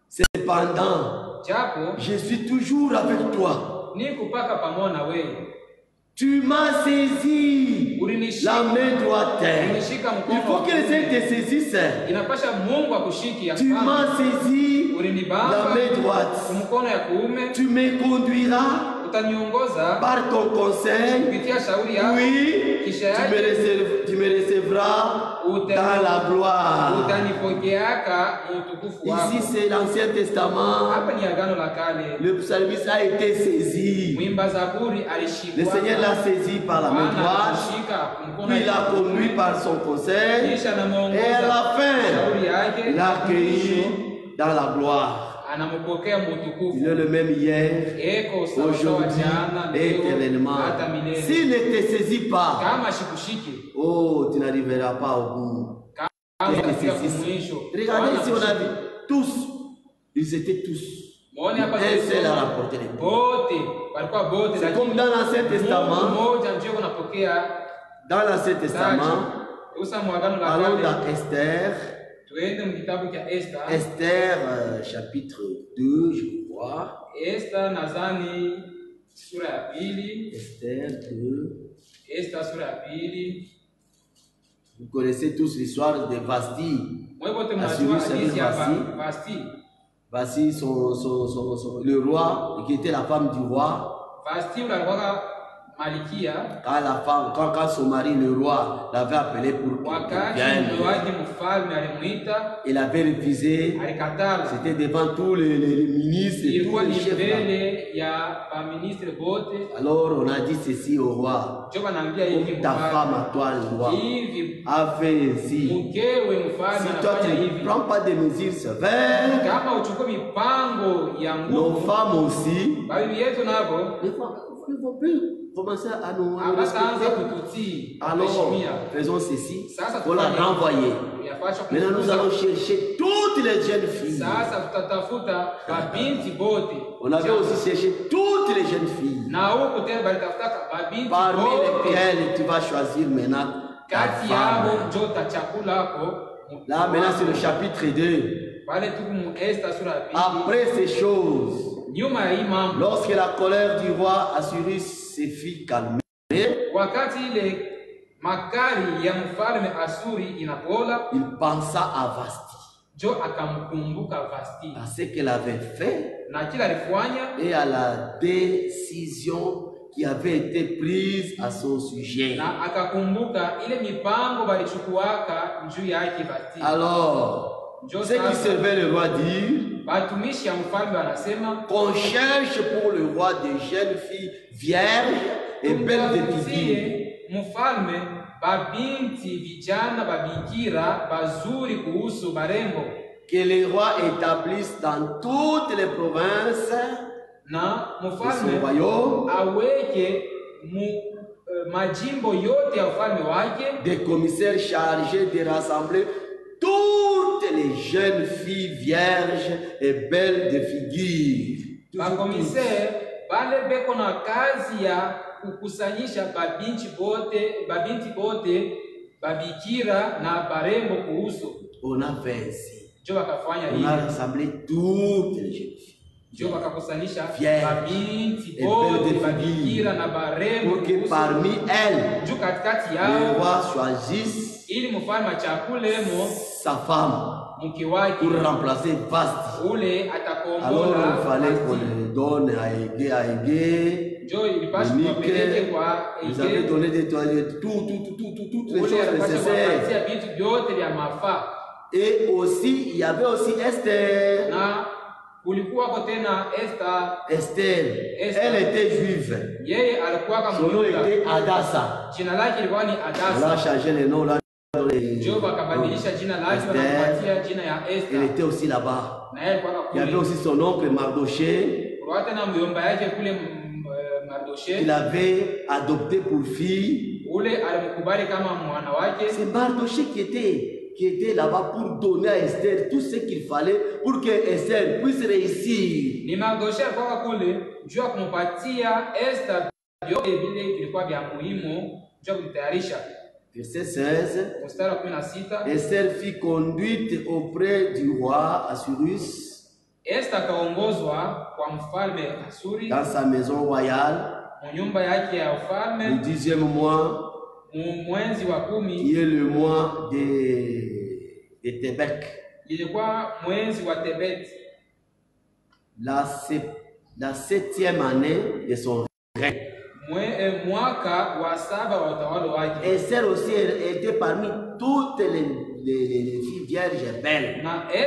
Speaker 3: Cependant,
Speaker 4: Japo
Speaker 3: je suis toujours avec toi.
Speaker 4: ni kupaka pamoja na wewe.
Speaker 3: Tu m'as saisi la main droite.
Speaker 4: Ulinishika
Speaker 3: Il faut
Speaker 4: mkono.
Speaker 3: que le Seigneur te saisisse.
Speaker 4: Inapasha Mungu akushiki ya
Speaker 3: Tu m'as saisi la
Speaker 4: ulinibamba
Speaker 3: main droite.
Speaker 4: mkono ya kuume,
Speaker 3: Tu me conduiras
Speaker 4: utaniongoza
Speaker 3: par ton conseil.
Speaker 4: kupitia shauri yako,
Speaker 3: Oui,
Speaker 4: kisha
Speaker 3: tu me recevras dans la gloire.
Speaker 4: utanipokeaka utukufu wako.
Speaker 3: Ici, c'est l'Ancien Testament.
Speaker 4: Hapa ni agano la kale.
Speaker 3: Le psalmiste a été saisi.
Speaker 4: Mwimba Zaburi
Speaker 3: Le
Speaker 4: alishikwa.
Speaker 3: Seigneur l'a saisi par la main droite. Puis il l'a conduit par son conseil. Et à la fin, il l'a accueilli dans la gloire.
Speaker 4: anamupokea mutukufu.
Speaker 3: Il est le même hier,
Speaker 4: Eko sawasawa
Speaker 3: aujourd'hui
Speaker 4: jana
Speaker 3: et
Speaker 4: leo
Speaker 3: éternellement.
Speaker 4: hata milele.
Speaker 3: S'il ne te saisit pas,
Speaker 4: Kama shikushiki
Speaker 3: oh, tu n'arriveras pas au bout.
Speaker 4: kama
Speaker 3: Il te
Speaker 4: utafika
Speaker 3: saisit.
Speaker 4: kumwisho.
Speaker 3: Regardez ici, on a vu tous. Ils étaient tous.
Speaker 4: Muone hapa
Speaker 3: Un seul a remporté les points.
Speaker 4: bote walikuwa bote,
Speaker 3: C'est comme dans l'Ancien
Speaker 4: Mungu
Speaker 3: Testament.
Speaker 4: mmoja ndio unapokea
Speaker 3: Dans l'Ancien
Speaker 4: taji.
Speaker 3: Testament,
Speaker 4: Usa mwagano la
Speaker 3: allons
Speaker 4: kale.
Speaker 3: dans Esther.
Speaker 4: Tuende mkitabu cha Esther.
Speaker 3: Esther, chapitre 2, je crois.
Speaker 4: Esther nadhani Sura ya pili.
Speaker 3: Esther 2.
Speaker 4: Esther sura ya pile.
Speaker 3: Vous connaissez tous l'histoire de Vasti. Vasti, le roi, qui était la femme du roi.
Speaker 4: Vasti,
Speaker 3: quand son mari, le roi, l'avait appelé pour qu'il vienne, il avait refusé. C'était devant tous les ministres et tous les chefs. Alors on a dit ceci au roi: ta femme à toi, le roi, a fait ainsi. Si toi tu ne prends pas des mesures sévères, nos femmes aussi ne vont plus commencer à nous respecter. Alors, faisons ceci pour la renvoyer. Maintenant, nous allons chercher toutes les jeunes filles. On avait aussi cherché toutes les jeunes filles, parmi lesquelles tu vas choisir maintenant ta femme. Là, maintenant, c'est le chapitre 2. Après ces choses, lorsque la colère du roi Assyrus se fit calmer, il pensa à Vasti, à ce qu'elle avait fait et à la décision qui avait été prise à son sujet. Alors, ceux qui servaient le roi dirent qu'on cherche pour le roi des jeunes filles vierges et belles de figure. Que le roi établisse dans toutes les provinces de son royaume des commissaires chargés de rassembler toutes les jeunes filles vierges et belles de figure.
Speaker 4: Kukusanyisha babinti bote babikira na barembo kuhusu.
Speaker 3: On a fait ainsi. On a rassemblé toutes les jeunes filles
Speaker 4: babinti bote babikira na barembo
Speaker 3: pour que parmi elles le roi choisisse sa femme pour remplacer Vasti. Alors il fallait qu'on le donne à Égé. Vous avez donné des toilettes, toutes les choses nécessaires. Et aussi, il y avait aussi Esther. Esther, elle était juive. Son nom était Adassa. On a changé le nom là. Elle était aussi là-bas. Il y avait aussi son oncle Mardoché, qu'il avait adopté pour fille. C'est Mardoché qui était là-bas pour donner à Esther tout ce qu'il fallait pour que Esther puisse réussir. Verset 16. Esther fut conduite auprès du roi Assyrus dans sa maison royale le 10e mois, qui est le mois de Tébet. La 7e année de son règne. Esther aussi était parmi toutes les filles vierges et belles. Mais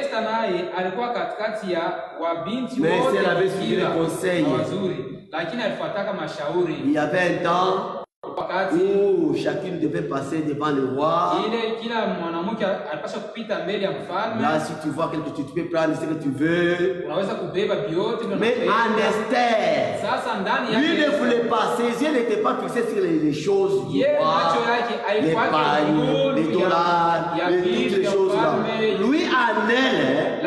Speaker 3: Esther avait suivi le conseil. Il y avait un temps où chacune devait passer devant le roi. Là, si tu vois quelque chose, tu peux prendre ce que tu veux. Mais en Esther, lui ne voulait pas, ses yeux n'étaient pas fixés sur les choses du roi, les pagnes, les dollars, toutes les choses là. Lui en elle,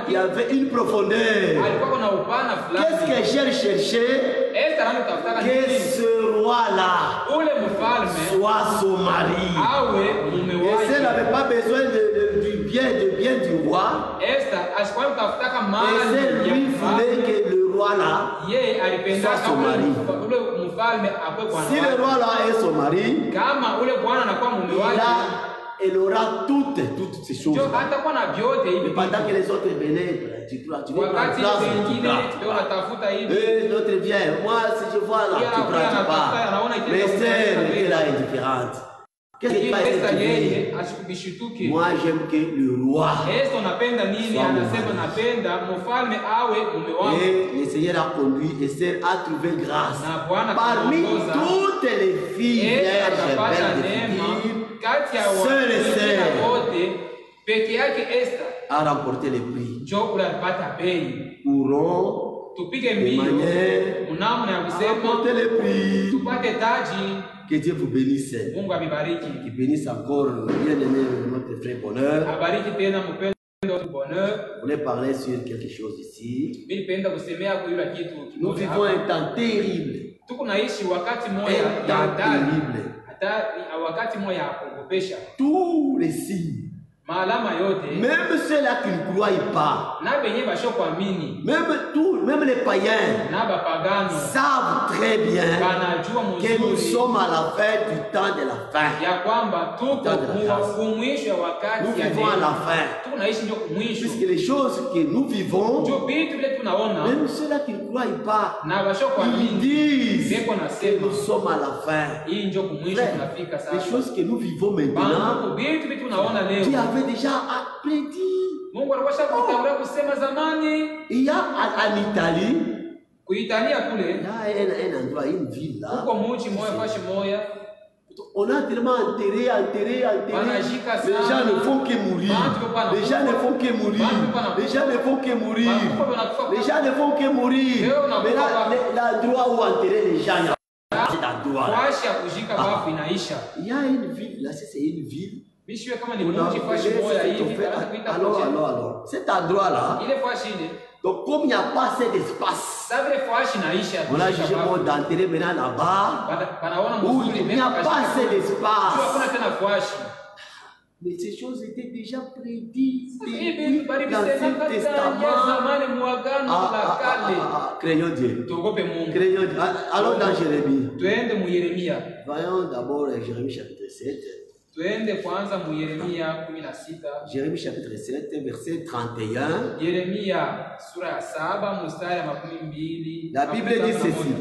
Speaker 3: il y avait une profondeur. Qu'est-ce que j'ai cherché? que ce roi-là soit son mari. Et elle n'avait pas besoin du bien du roi. Et c'est lui voulait que le roi-là soit son mari. Si le roi-là est son mari, elle aura toutes ces choses. Mais pendant que les autres venaient, tu prends l'autre vient, moi si je vois là, tu prends pas. Mais Esther était là indifférente. Qu'est-ce qui passe? Moi j'aime que le roi soit. Et le Seigneur a conduit, Esther a trouvé grâce. Parmi toutes les filles vierges belles de filles, seule Esther a remporté le prix. Couron, de manière à remporter le prix. Que Dieu vous bénisse. Qu'il bénisse encore bien-aimé notre frère Bonheur. Je voulais parler sur quelque chose ici. Nous vivons un temps terrible. Un temps terrible. Tous les signes. Même ceux-là qui ne croient pas, même les païens savent très bien que nous sommes à la fin du temps de la fin. Nous vivons à la fin. Puisque les choses que nous vivons, même ceux-là qui ne croient pas, ils disent que nous sommes à la fin. Frère, les choses que nous vivons maintenant, Dieu avait déjà prédit. Il y a en Italie, il y a un endroit, une ville là. On a tellement enterré. Les gens ne font que mourir. Les gens ne font que mourir. Les gens ne font que mourir. Les gens ne font que mourir. Mais là, l'endroit où enterrer les gens, il y a cet endroit là. Il y a une ville, là, c'est une ville. Alors, cet endroit-là, donc comme il n'y a pas assez d'espace, on a jugé bon d'enterrer maintenant là-bas, où il n'y a pas assez d'espace. Mais ces choses étaient déjà prédites dans l'Ancien Testament. Craignons Dieu. Allons dans Jérémie. Voyons d'abord Jérémie chapitre 7. Jérémie chapitre 7, verset 31. La Bible dit ceci.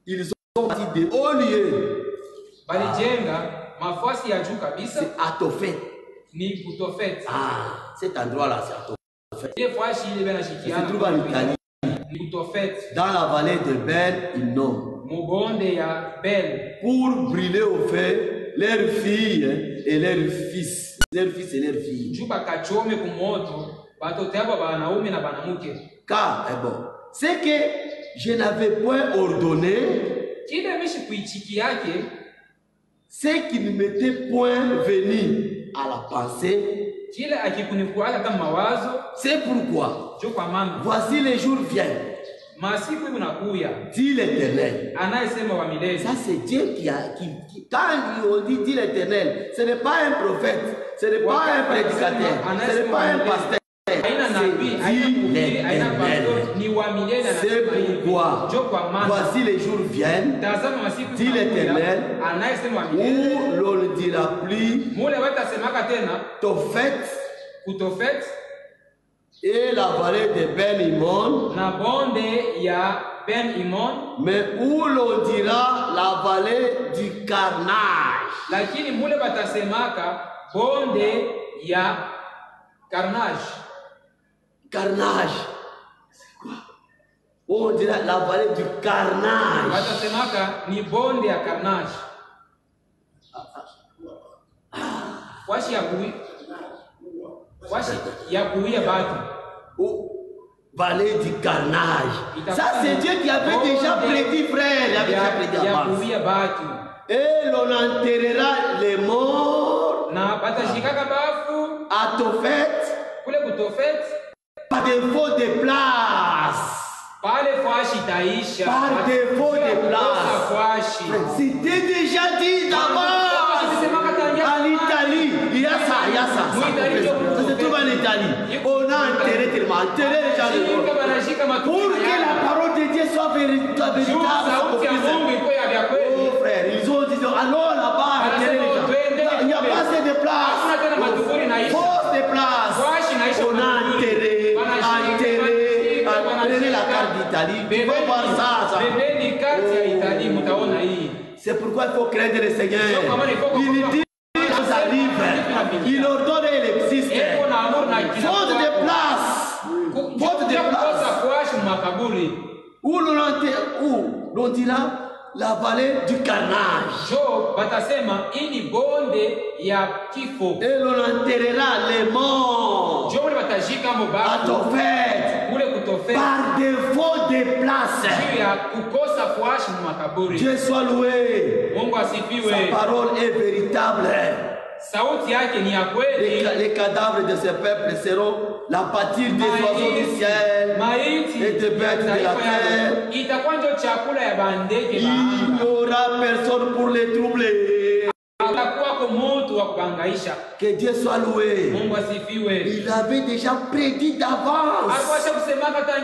Speaker 3: Ils ont bâti de hauts lieux. C'est Atofet. Ah, cet endroit-là, c'est Atofet. Il se trouve en Italie. Dans la vallée de Ben-Hinnom. Pour brûler au feu leurs filles et leurs fils. Leurs fils et leurs filles. Car, c'est que je n'avais point ordonné ce qui ne m'était point venu à la pensée. C'est pourquoi voici les jours viennent, dit l'Éternel. Ça c'est Dieu quand on dit l'Éternel, ce n'est pas un prophète, ce n'est pas un prédicateur, ce n'est pas un pasteur. C'est pourquoi voici les jours viennent, dit l'Éternel, où l'on ne dira plus Tophet et la vallée de Ben-Hinnom, mais où l'on dira la vallée du carnage. Carnage. C'est quoi? On dirait la vallée du carnage. Vallée du carnage. Ça c'est Dieu qui avait déjà prédit, frère. Il avait déjà prédit avant. Et l'on enterrera les morts à Tophet. Par défaut de place. Par défaut de place. C'était déjà dit d'avant. En Italie, il y a ça, il y a ça. Ça se trouve en Italie. On a enterré tellement, enterré les gens de mort. Pour que la parole de Dieu soit véritable. Oh frère, ils ont dit, allons là-bas, enterrer les gens. Il n'y a pas assez de place. Force de place. On a enterré prenez la carte d'Italie. Tu vas voir ça. C'est pourquoi il faut craindre le Seigneur. Il dit ça arrive. Il ordonne et il existe. Faute de place. Faute de place. Où l'on dira la vallée du carnage. Et l'on enterrera les morts à ton fait par défaut de place. Dieu soit loué. Sa parole est véritable. Les cadavres de ce peuple seront la pâture des oiseaux du ciel et des bêtes de la terre. Il n'y aura personne pour les troubler. Que Dieu soit loué. Il avait déjà prédit d'avance. Il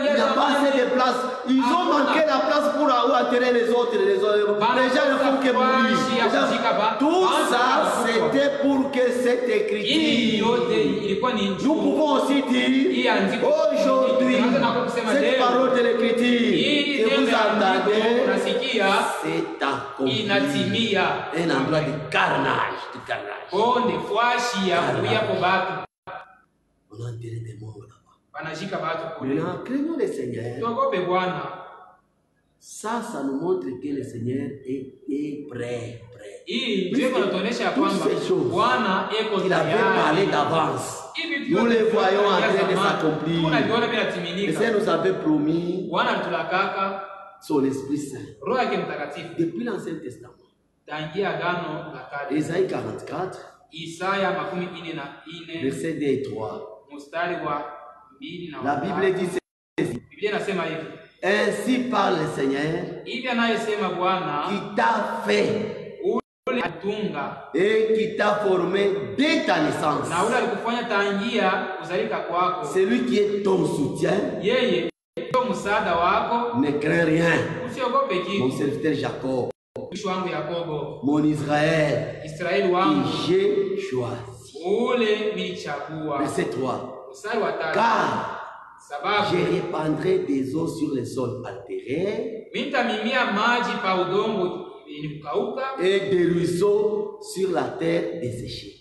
Speaker 3: n'y a pas assez de place. Ils ont manqué la place pour attirer les autres. Les gens ne font que mourir. Tout ça, c'était pour que cette écriture. Nous pouvons aussi dire aujourd'hui, cette parole de l'écriture que vous entendez, c'est accompli. Un endroit de carnage. On a enterré des morts là-bas. Maintenant, craignons le Seigneur. Ça nous montre que le Seigneur est prêt. Toutes ces choses qu'il avait parlé d'avance, nous les voyons en train de s'accomplir. Le Seigneur nous avait promis son Esprit Saint depuis l'Ancien Testament. Isaïe 44, verset 2 et 3. La Bible dit ceci. Ainsi parle le Seigneur qui t'a fait et qui t'a formé dès ta naissance. Celui qui est ton soutien ne craint rien. Mon serviteur Jacob, mon Israël, qui j'ai choisi. Verset 3. Car je répandrai des eaux sur les sols altérés et des ruisseaux sur la terre desséchée.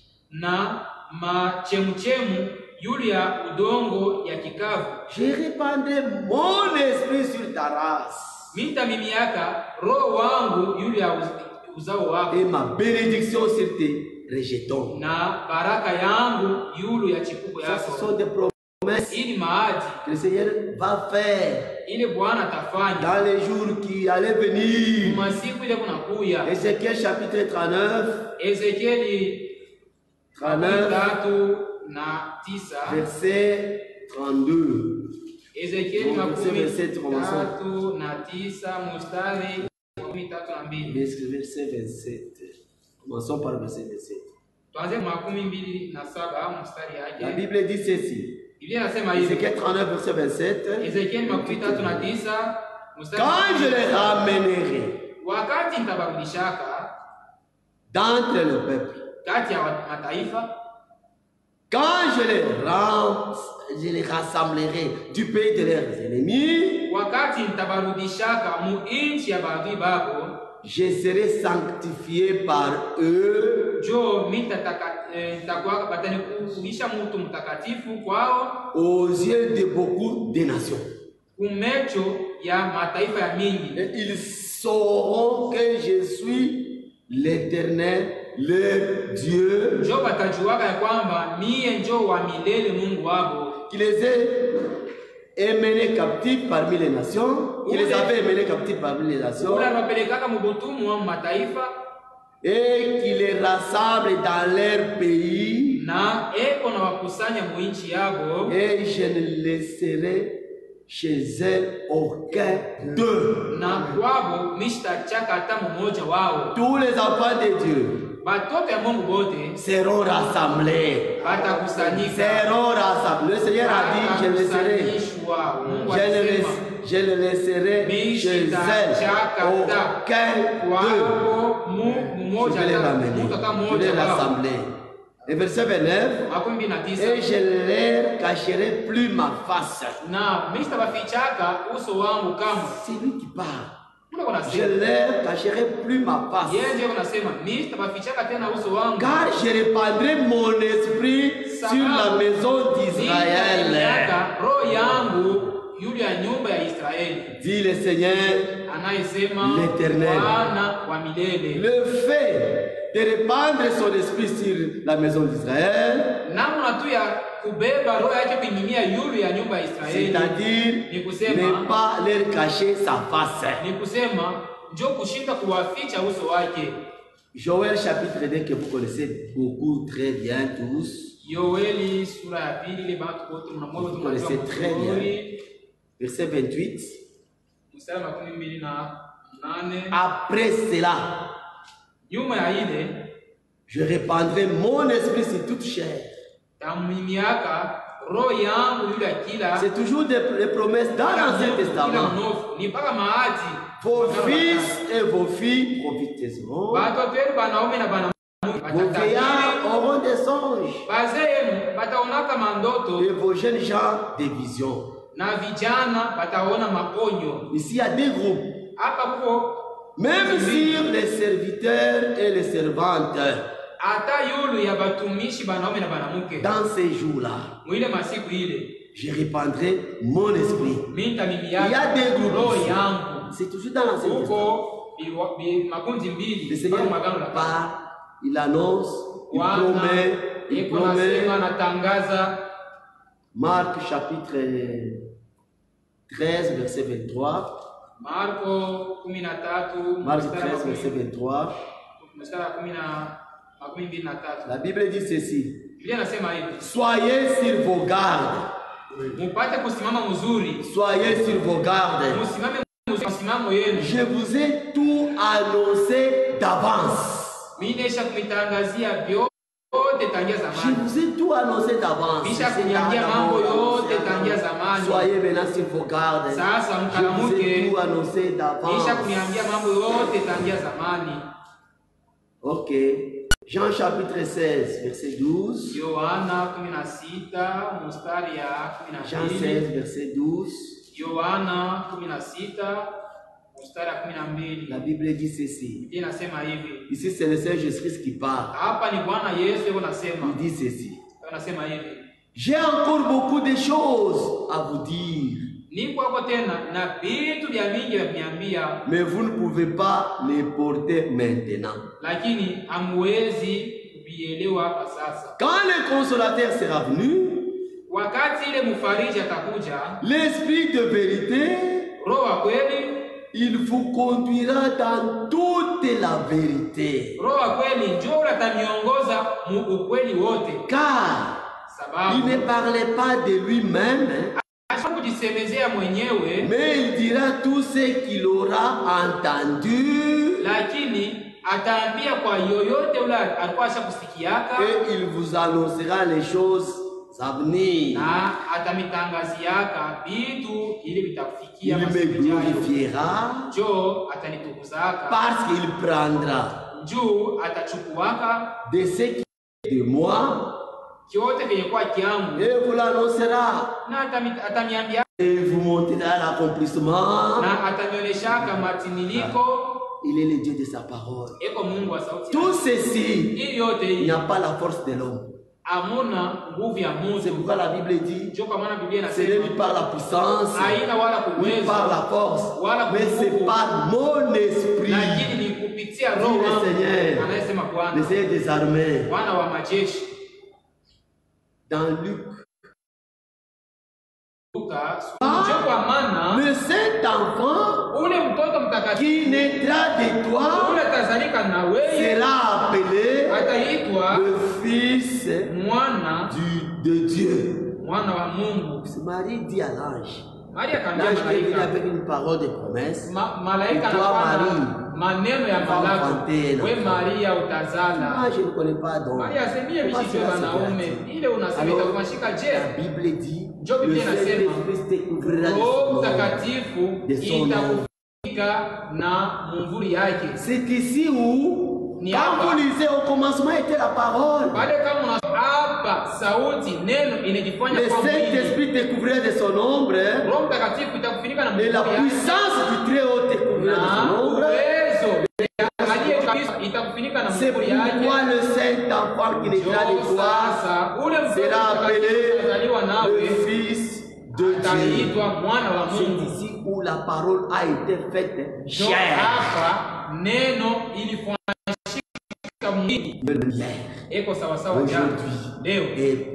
Speaker 3: Je répandrai mon esprit sur ta race et ma bénédiction sur tes rejetons. Ça, ce sont des promesses que le Seigneur va faire dans les jours qui allaient venir. Ézéchiel chapitre 39, verset 32. Verset 27. Commençons par verset 27. La Bible dit ceci. Ézéchiel 39, verset 27. Quand je les ramènerai d'entre le peuple, quand je les rassemblerai du pays de leurs ennemis, je serai sanctifié par eux aux yeux de beaucoup de nations. Et ils sauront que je suis l'Éternel, le Dieu, qui les a menés captifs parmi les nations, qui les avait menés captifs parmi les nations, et qui les rassemble dans leur pays, et je ne laisserai chez elle aucun d'eux.
Speaker 4: Na kwabo mishitachaka hata mmoja wao.
Speaker 3: Tous les enfants de Dieu
Speaker 4: Batoto ya Mungu bote
Speaker 3: seront rassemblés.
Speaker 4: batakusanyika.
Speaker 3: Seront rassemblés. Le Seigneur a dit, je le laisserai. Je le laisserai chez elle. Aucun d'eux. Je vais les ramener. Je vais les rassembler. Et verset 29. Et je ne leur cacherai plus ma face. C'est lui qui parle. Je ne leur cacherai plus ma face. Car je répandrai mon esprit sur la maison d'Israël. Dit le Seigneur, l'Éternel. Le fait de répandre son esprit sur la maison d'Israël, c'est-à-dire ne pas leur cacher sa face. Joël chapitre 2 que vous connaissez beaucoup très bien tous. Vous connaissez très bien. Verset 28. Après cela, je répandrai mon esprit sur toute chair. C'est toujours des promesses dans l'Ancien Testament. Vos fils et vos filles prophétiseront. Vos vieillards auront des songes. Et vos jeunes gens des visions. Ici, il y a deux groupes. Même sur les serviteurs et les servantes. Dans ces jours-là, je répandrai mon esprit. Il y a deux groupes. C'est toujours dans l'Ancien Testament. Le Seigneur parle, il annonce, il promet. Marc chapitre 13, verset 23. Marc 13, verset 23. La Bible dit ceci. Soyez sur vos gardes. Soyez sur vos gardes. Je vous ai tout annoncé d'avance. Je vous ai tout annoncé d'avance. Soyez maintenant sur vos gardes. Je vous ai tout annoncé d'avance. Ok. Jean chapitre 16, verset 12. Jean 16, verset 12. La Bible dit ceci. Ici, c'est le Seigneur Jésus-Christ qui parle. Il dit ceci. J'ai encore beaucoup de choses à vous dire. Mais vous ne pouvez pas les porter maintenant. Quand le consolateur sera venu, l'Esprit de vérité, il vous conduira dans toute la vérité. Car il ne parlait pas de lui-même, mais il dira tout ce qu'il aura entendu. Et il vous annoncera les choses à venir. Il me glorifiera parce qu'il prendra de ce qui est de moi et vous l'annoncera. Et il vous montrera l'accomplissement. Il est le Dieu de sa parole. Tout ceci, il n'y a pas la force de l'homme. C'est pourquoi la Bible dit, ce n'est ni par la puissance, ni par la force, mais c'est par mon esprit. Dit le Seigneur des armées. Dans Luc, le Saint-Enfant qui naîtra de toi sera appelé le Fils de Dieu. Marie dit à l'ange,
Speaker 4: Maria
Speaker 3: L'ange
Speaker 4: akamwambia
Speaker 3: est venu
Speaker 4: malaika,
Speaker 3: avec une parole de promesse.
Speaker 4: malaika
Speaker 3: Et toi,
Speaker 4: anakuwa na maneno ya malako,
Speaker 3: enfanter,
Speaker 4: we Maria utazala.
Speaker 3: Ah, je ne connais pas donc.
Speaker 4: Maria asemie
Speaker 3: Comment
Speaker 4: mishijwe
Speaker 3: cela se
Speaker 4: wanaume,
Speaker 3: fait-il?
Speaker 4: ile unasema
Speaker 3: Alors,
Speaker 4: itakumashika je?
Speaker 3: la Bible dit,
Speaker 4: Ndio
Speaker 3: le
Speaker 4: Biblia inasema,
Speaker 3: Saint-Esprit te couvrira de
Speaker 4: Roho
Speaker 3: son nom.
Speaker 4: Mtakatifu
Speaker 3: de son nom.
Speaker 4: itakufunika na mumvuli yake.
Speaker 3: C'est ici où,
Speaker 4: Ni
Speaker 3: quand
Speaker 4: hapa.
Speaker 3: vous lisez au commencement était la parole.
Speaker 4: Pale kama una hapa sauti neno inajifanya
Speaker 3: Le
Speaker 4: kwa mwili.
Speaker 3: Saint-Esprit te couvrira de son ombre.
Speaker 4: Roho Mtakatifu itakufunika na
Speaker 3: Et la
Speaker 4: mumvuli yake.
Speaker 3: puissance du Très-Haut te couvrira de son
Speaker 4: Na
Speaker 3: ombre.
Speaker 4: uwezo aliye kabisa itakufunika na
Speaker 3: C'est
Speaker 4: mumvuli yake.
Speaker 3: pourquoi le Saint-Enfant qui naîtra de toi
Speaker 4: Sasa ule mtoto
Speaker 3: sera appelé
Speaker 4: mtakatifu
Speaker 3: le
Speaker 4: nawe
Speaker 3: Fils de Dieu.
Speaker 4: ataitwa mwana wa
Speaker 3: C'est
Speaker 4: Mungu.
Speaker 3: ici où la parole a été faite
Speaker 4: Ndio
Speaker 3: chair.
Speaker 4: hapa neno ilifanyika mwili. Eko sawasawa jana leo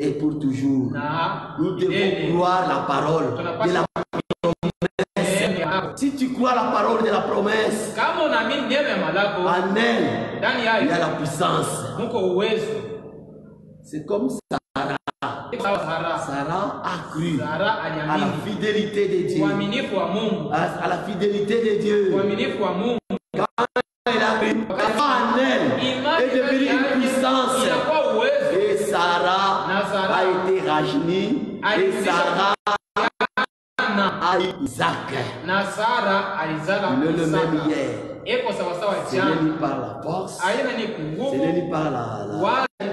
Speaker 3: Et pour toujours.
Speaker 4: na
Speaker 3: Nous devons
Speaker 4: milele.
Speaker 3: croire la parole de la
Speaker 4: Neno.
Speaker 3: Si tu crois la parole de la promesse,
Speaker 4: Kama unaamini neno ya malako
Speaker 3: en elle,
Speaker 4: ndani
Speaker 3: il y a
Speaker 4: yayo
Speaker 3: la puissance.
Speaker 4: muko uwezo.
Speaker 3: C'est comme Sarah.
Speaker 4: Sawa Sara.
Speaker 3: Sarah a cru
Speaker 4: Sara
Speaker 3: à la
Speaker 4: aliamini
Speaker 3: fidélité de Dieu.
Speaker 4: uaminifu wa Mungu,
Speaker 3: À la fidélité de Dieu.
Speaker 4: uaminifu wa Mungu.
Speaker 3: Elle a cru. La foi en elle
Speaker 4: Imani
Speaker 3: est devenue une
Speaker 4: yake
Speaker 3: puissance.
Speaker 4: inakuwa uwezo.
Speaker 3: Et Sarah
Speaker 4: Na Sarah
Speaker 3: a été rajeunie. Et Sarah a eu Isaac.
Speaker 4: Na Sara alizala
Speaker 3: Le même
Speaker 4: Isaka.
Speaker 3: hier.
Speaker 4: Eko sawasawa
Speaker 3: Ce n'est
Speaker 4: jana.
Speaker 3: ni par la force.
Speaker 4: Aina ni
Speaker 3: Ce n'est
Speaker 4: kunguvu.
Speaker 3: ni par la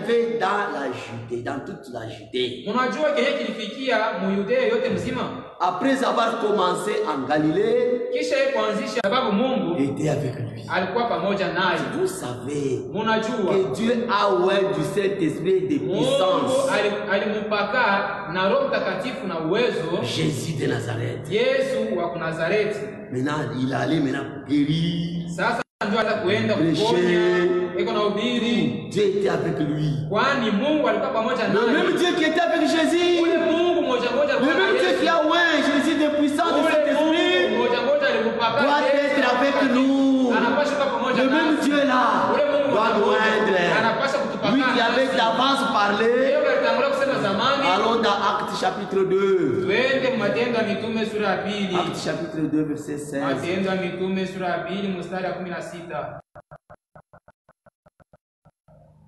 Speaker 3: fait dans la Judée, dans toute la Judée.
Speaker 4: Unajua kenye kilifikia Muyudea yote mzima,
Speaker 3: Après avoir commencé en Galilée,
Speaker 4: kisha yeye kuanzisha, sababu Mungu
Speaker 3: était avec lui.
Speaker 4: alikuwa pamoja naye.
Speaker 3: Vous savez
Speaker 4: Munajua
Speaker 3: que Dieu a oint du Saint-Esprit de
Speaker 4: Mungu
Speaker 3: puissance.
Speaker 4: alimpaka na Roho Mtakatifu na uwezo
Speaker 3: Jésus de Nazareth.
Speaker 4: Yesu wa Nazareti.
Speaker 3: Maintenant, il allait maintenant guérir.
Speaker 4: Sasa ndio hata kuenda
Speaker 3: Prêcher.
Speaker 4: kuponya, iko na ubiri,
Speaker 3: Dieu était avec lui.
Speaker 4: kwani Mungu alikuwa pamoja
Speaker 3: Le
Speaker 4: naye.
Speaker 3: même Dieu qui était avec Jésus.
Speaker 4: Ule Mungu moja moja
Speaker 3: Le même Dieu qui a oint Jésus de puissance de
Speaker 4: Ule
Speaker 3: Saint-Esprit
Speaker 4: Mungu moja moja alimpaka
Speaker 3: doit
Speaker 4: Yesu
Speaker 3: être avec nous.
Speaker 4: anapaswa kuwa pamoja
Speaker 3: Le même
Speaker 4: nasi.
Speaker 3: Dieu là
Speaker 4: Ule Mungu
Speaker 3: doit nous oindre.
Speaker 4: anapaswa kutupaka
Speaker 3: Lui qui avait
Speaker 4: nasi.
Speaker 3: d'avance parlé.
Speaker 4: Leo alitangulia kusema zamani.
Speaker 3: Allons dans Actes chapitre 2.
Speaker 4: Twende Matendo ya Mitume sura ya pili.
Speaker 3: Actes chapitre 2 verset 16.
Speaker 4: Matendo ya Mitume sura ya pili mstari wa 16.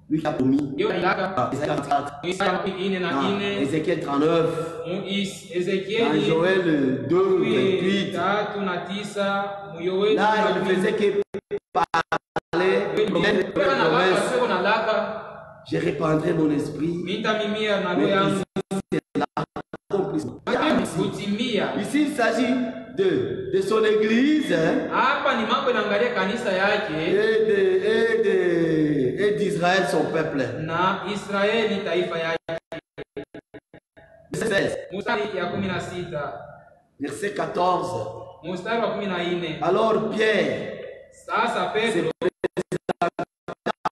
Speaker 3: Lui qui a promis.
Speaker 4: Hiyo ilaka
Speaker 3: Ézéchiel 34.
Speaker 4: Isaya 4:4.
Speaker 3: Ézéchiel 39. Dans
Speaker 4: Ezekieli
Speaker 3: Joël 2, 28.
Speaker 4: 3 na 9, Yoeli
Speaker 3: Là, il ne faisait que parler. Je répandrai mon esprit.
Speaker 4: nitamimia na roho yangu kutimia.
Speaker 3: Ici, il s'agit de son église hein,
Speaker 4: Hapa ni mambo inaangalia kanisa yake
Speaker 3: et d'Israël, son peuple.
Speaker 4: na Israeli taifa yake.
Speaker 3: 16,
Speaker 4: Mstari ya 16,
Speaker 3: verset 14.
Speaker 4: mstari wa 14.
Speaker 3: Alors Pierre,
Speaker 4: Sasa Petro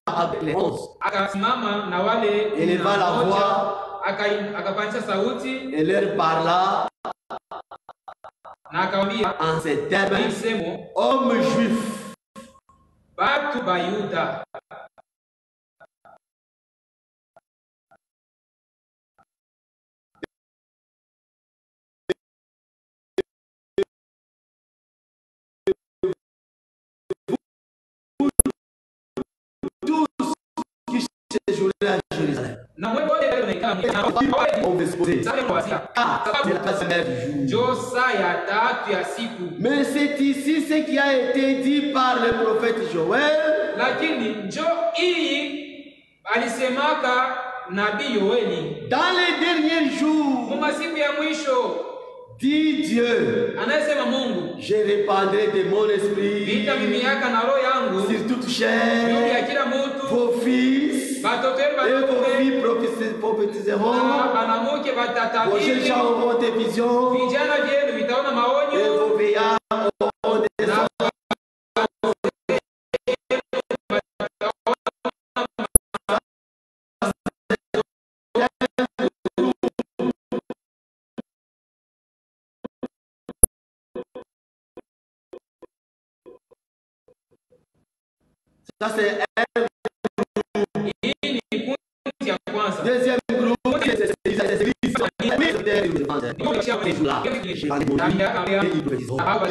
Speaker 3: avec les 11,
Speaker 4: akasimama na wale
Speaker 3: éleva la voix
Speaker 4: akapandisha sauti
Speaker 3: et leur parla
Speaker 4: na akawaambia
Speaker 3: en ces termes:
Speaker 4: msemo,
Speaker 3: hommes juifs,
Speaker 4: batu ba Yuda,
Speaker 3: séjourner à Jérusalem.
Speaker 4: na mwe wote
Speaker 3: On veut se poser. Ah, c'est la semaine du jour.
Speaker 4: njo saa ya tatu ya siku.
Speaker 3: Mais c'est ici ce qui a été dit par le prophète Joël.
Speaker 4: Lakini njo hii alisemaka nabii Yoeli
Speaker 3: Dans les derniers jours,
Speaker 4: mu masiku ya mwisho,
Speaker 3: dit Dieu,
Speaker 4: anayesema Mungu,
Speaker 3: je répandrai de mon esprit
Speaker 4: nitamiminiaka na roho yangu
Speaker 3: sur toute
Speaker 4: juu
Speaker 3: chair.
Speaker 4: ya kila mutu,
Speaker 3: Vos fils
Speaker 4: batoto wenu
Speaker 3: et vos
Speaker 4: batoto
Speaker 3: filles prophétiseront.
Speaker 4: na banamuke
Speaker 3: Vos jeunes
Speaker 4: batatabiri,
Speaker 3: gens auront des visions.
Speaker 4: vijana vyenu vitaona
Speaker 3: Et
Speaker 4: maonyo,
Speaker 3: vos vieillards auront des
Speaker 4: na
Speaker 3: songes. Ça, c'est
Speaker 4: hii ni kundi ya kwanza.
Speaker 3: un deuxième groupe. C'est les églises.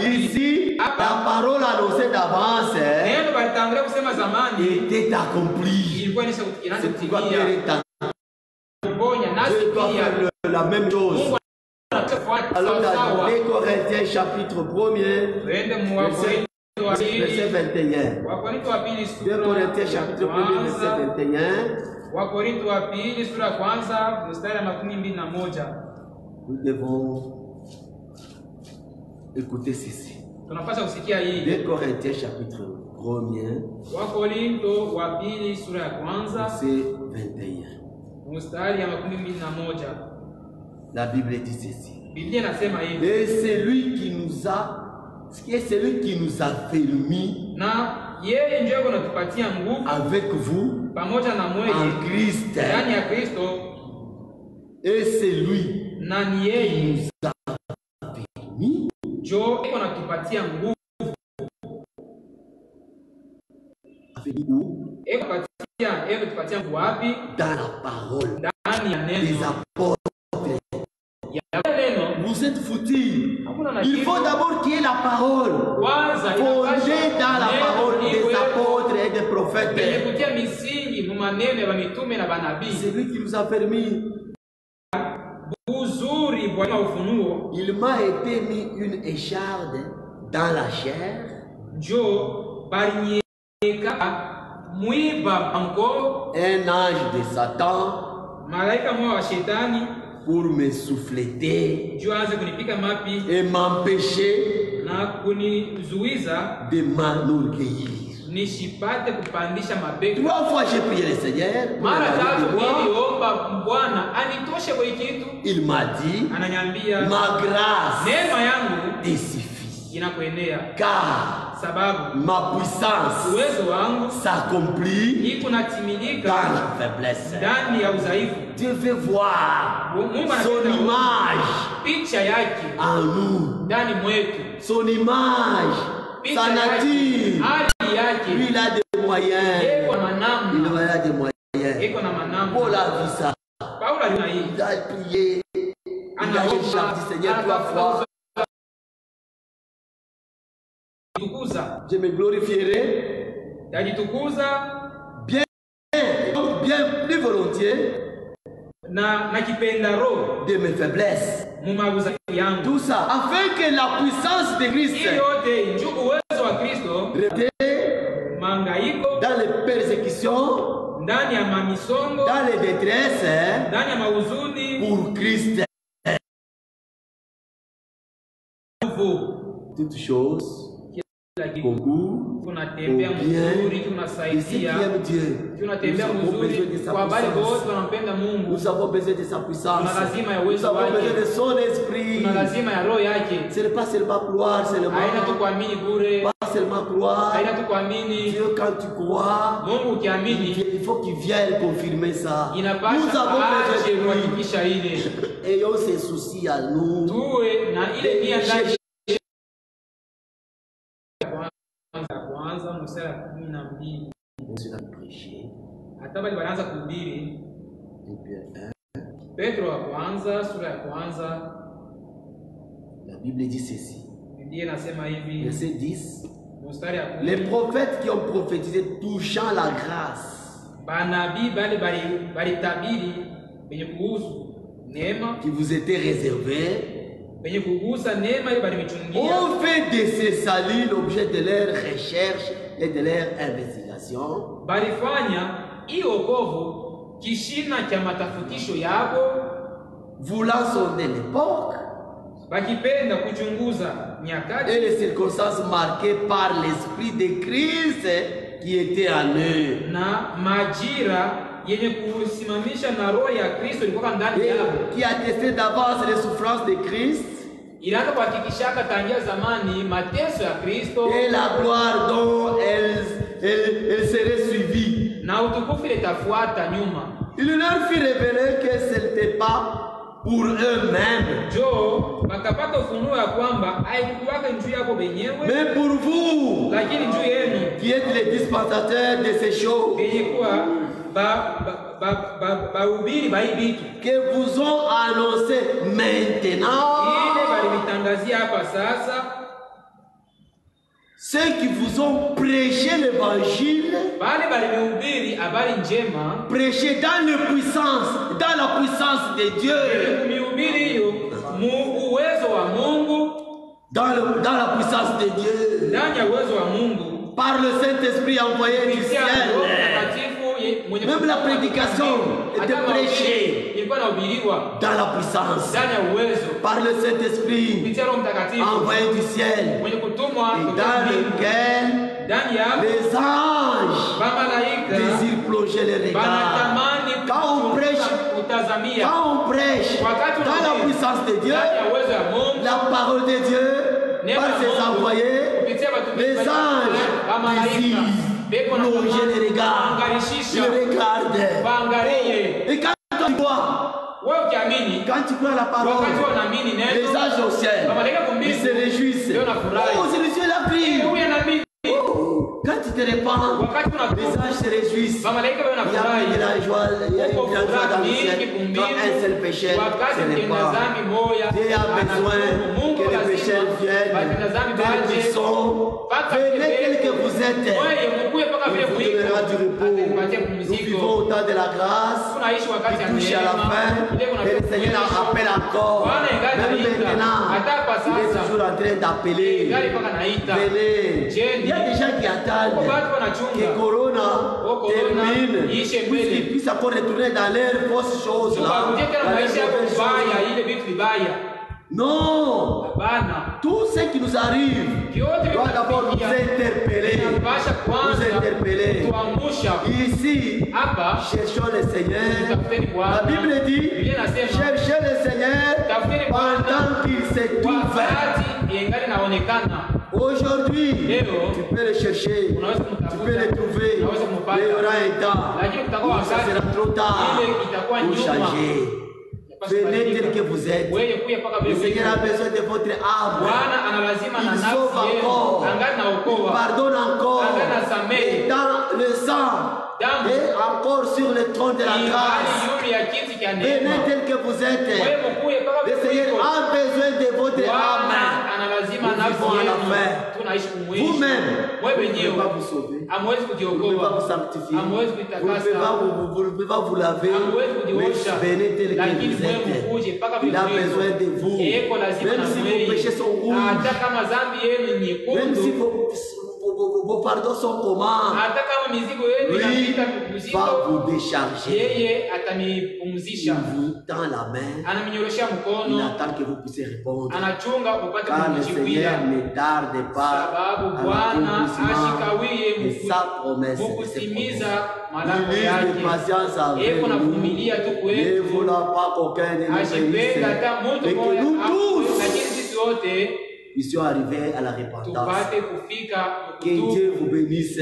Speaker 3: Ici, la parole annoncée d'avance était accomplie. C'est pourquoi Pierre est en Dieu doit faire la même chose. Alors, dans 2 Corinthiens chapitre 1er, verset 21. 2 Corinthiens chapitre 1er, verset 21.
Speaker 4: Wakorintho wa pili sura ya kwanza mstari wa 21.
Speaker 3: Nous devons écouter ceci.
Speaker 4: Tunapaswa kusikia hii.
Speaker 3: 2 Corinthiens chapitre 1er.
Speaker 4: Wakorintho wa pili sura ya kwanza
Speaker 3: verset 21.
Speaker 4: Mstari ya 21.
Speaker 3: La Bible dit ceci.
Speaker 4: Biblia inasema hivi.
Speaker 3: Et celui qui nous a fermis
Speaker 4: na yeye ndiye anatupatia nguvu
Speaker 3: avec vous
Speaker 4: pamoja na mweye
Speaker 3: en Christ.
Speaker 4: ndani ya Kristo.
Speaker 3: Et celui
Speaker 4: na ni yeye
Speaker 3: nous a fermis
Speaker 4: jo anatupatia nguvu
Speaker 3: avec vous
Speaker 4: tupatia nguvu wapi?
Speaker 3: dans la parole
Speaker 4: ndani ya neno
Speaker 3: des apôtres. Vous êtes foutus. Il faut d'abord qu'il y ait la parole fondée dans la parole des apôtres et des prophètes. C'est lui qui nous a permis. Il m'a été mis une écharde dans la chair. Un ange de Satan pour me souffleter et m'empêcher de m'enorgueillir. 3 fois j'ai prié le Seigneur. Il m'a dit, ma grâce te suffit. Car ma puissance s'accomplit dans la faiblesse. Dieu veut voir son image en nous, son image, sa nature. Lui, il a des moyens. Il a des moyens. Paul a vu ça. Il a prié. Il a chanté Seigneur 3 fois. Je me glorifierai bien plus volontiers de mes faiblesses. Tout ça afin que la puissance de Christ dans les persécutions, dans les détresses, pour Christ. Toutes choses concours au bien de ceux qui aiment Dieu. Nous avons besoin de sa puissance. Nous avons besoin de son esprit. Ce n'est pas seulement croire, pas seulement croire. Dieu, quand tu crois, il faut qu'il vienne confirmer ça. Nous avons besoin de lui. Ayons ces soucis à nous. La Bible dit ceci. Verset 10. Les prophètes qui ont prophétisé touchant la grâce qui vous était réservée ont fait de ces saluts l'objet de leur recherche et de leur investigation. Voulant sonder l'époque et les circonstances marquées par l'esprit de Christ qui était en eux. Qui attestait d'avance les souffrances de Christ et la gloire dont elle serait suivie. Il leur fit révéler que ce n'était pas pour eux-mêmes, mais pour vous qui êtes les dispensateurs de ces choses. que vous ont annoncé maintenant, ceux qui vous ont prêché l'évangile, prêché dans la puissance de Dieu, dans la puissance de Dieu, par le Saint-Esprit envoyé du ciel. Même la prédication était prêchée dans la puissance, par le Saint-Esprit envoyé du ciel, et dans lequel les anges désirent plonger les regards. Quand on prêche dans la puissance de Dieu, la parole de Dieu, par ses envoyés, les anges désirent plonger les regards, ils regardent. Et quand tu crois la parole, les anges au ciel, ils se réjouissent. Oh, c'est le ciel la vie. Quand tu te répands, les anges se réjouissent. Il y a de la joie, il y a une grande joie dans le ciel. Quand un seul péché se répand, Dieu a besoin que les pécheurs viennent, tels qu'ils sont. Venez tel que vous êtes. Il vous donnera du repos. Nous vivons au temps de la grâce qui touche à la fin. Et le Seigneur appelle encore. Même maintenant, il est toujours en train d'appeler. Venez. Il y a des gens qui attendent que Corona termine, puisqu'ils puissent encore retourner dans leurs fausses choses là. Non, tout ce qui nous arrive doit d'abord nous interpeller. Ici, cherchons le Seigneur. La Bible dit, cherchez le Seigneur pendant qu'il se trouve. Aujourd'hui, tu peux le chercher, tu peux le trouver, mais il y aura un temps où ça sera trop tard pour changer. Venez tel que vous êtes. Le Seigneur a besoin de votre âme. Il sauve encore, il pardonne encore. Et dans le sang, et encore sur le trône de la grâce. Venez tel que vous êtes. Le Seigneur a besoin de votre âme. Nous vivons à la fin. Vous-même, vous ne pouvez pas vous sauver. Vous ne pouvez pas vous sanctifier. Vous ne pouvez pas vous laver. Mais venez tel que vous êtes. Il a besoin de vous. Même si vos péchés sont rouges. Même si vos pardons sont communs. Lui va vous décharger. Il vous tend la main. Il attend que vous puissiez répondre. Car le Seigneur ne tarde pas à l'accomplissement de sa promesse. Il livre de patience avec nous. Ne voulant pas qu'aucun de nous périsse, et que nous tous puissions arriver à la repentance. Que Dieu vous bénisse.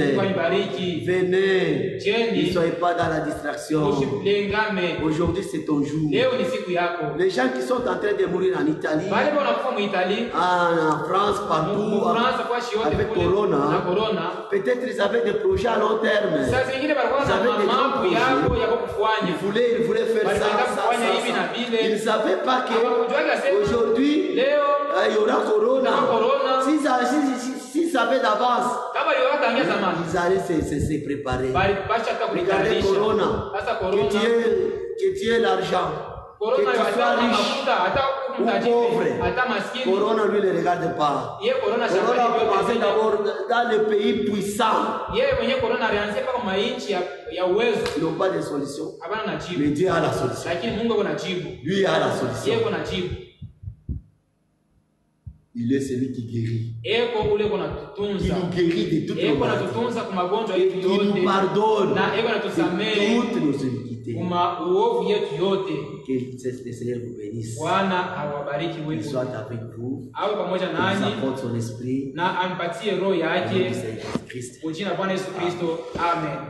Speaker 3: Venez. Ne soyez pas dans la distraction. Aujourd'hui, c'est ton jour. Les gens qui sont en train de mourir en Italie, en France, partout, avec Corona, peut-être ils avaient des projets à long terme. Ils avaient des grands projets. Ils voulaient faire ça. Ils ne savaient pas qu'aujourd'hui, il y aura Corona. S'ils savaient d'avance, ils allaient se préparer. Regardez Corona, que tu aies l'argent, que tu sois riche ou pauvre. Corona, lui, ne regarde pas. Corona a commencé d'abord dans les pays puissants. Ils n'ont pas de solution. Mais Dieu a la solution. Lui a la solution. Il est celui qui guérit. Il nous guérit de toutes nos maladies. Il nous pardonne de toutes nos iniquités. Que le Seigneur vous bénisse. Qu'il soit avec vous. Qu'il vous apporte son esprit. Au nom du Seigneur Jésus-Christ. Amen.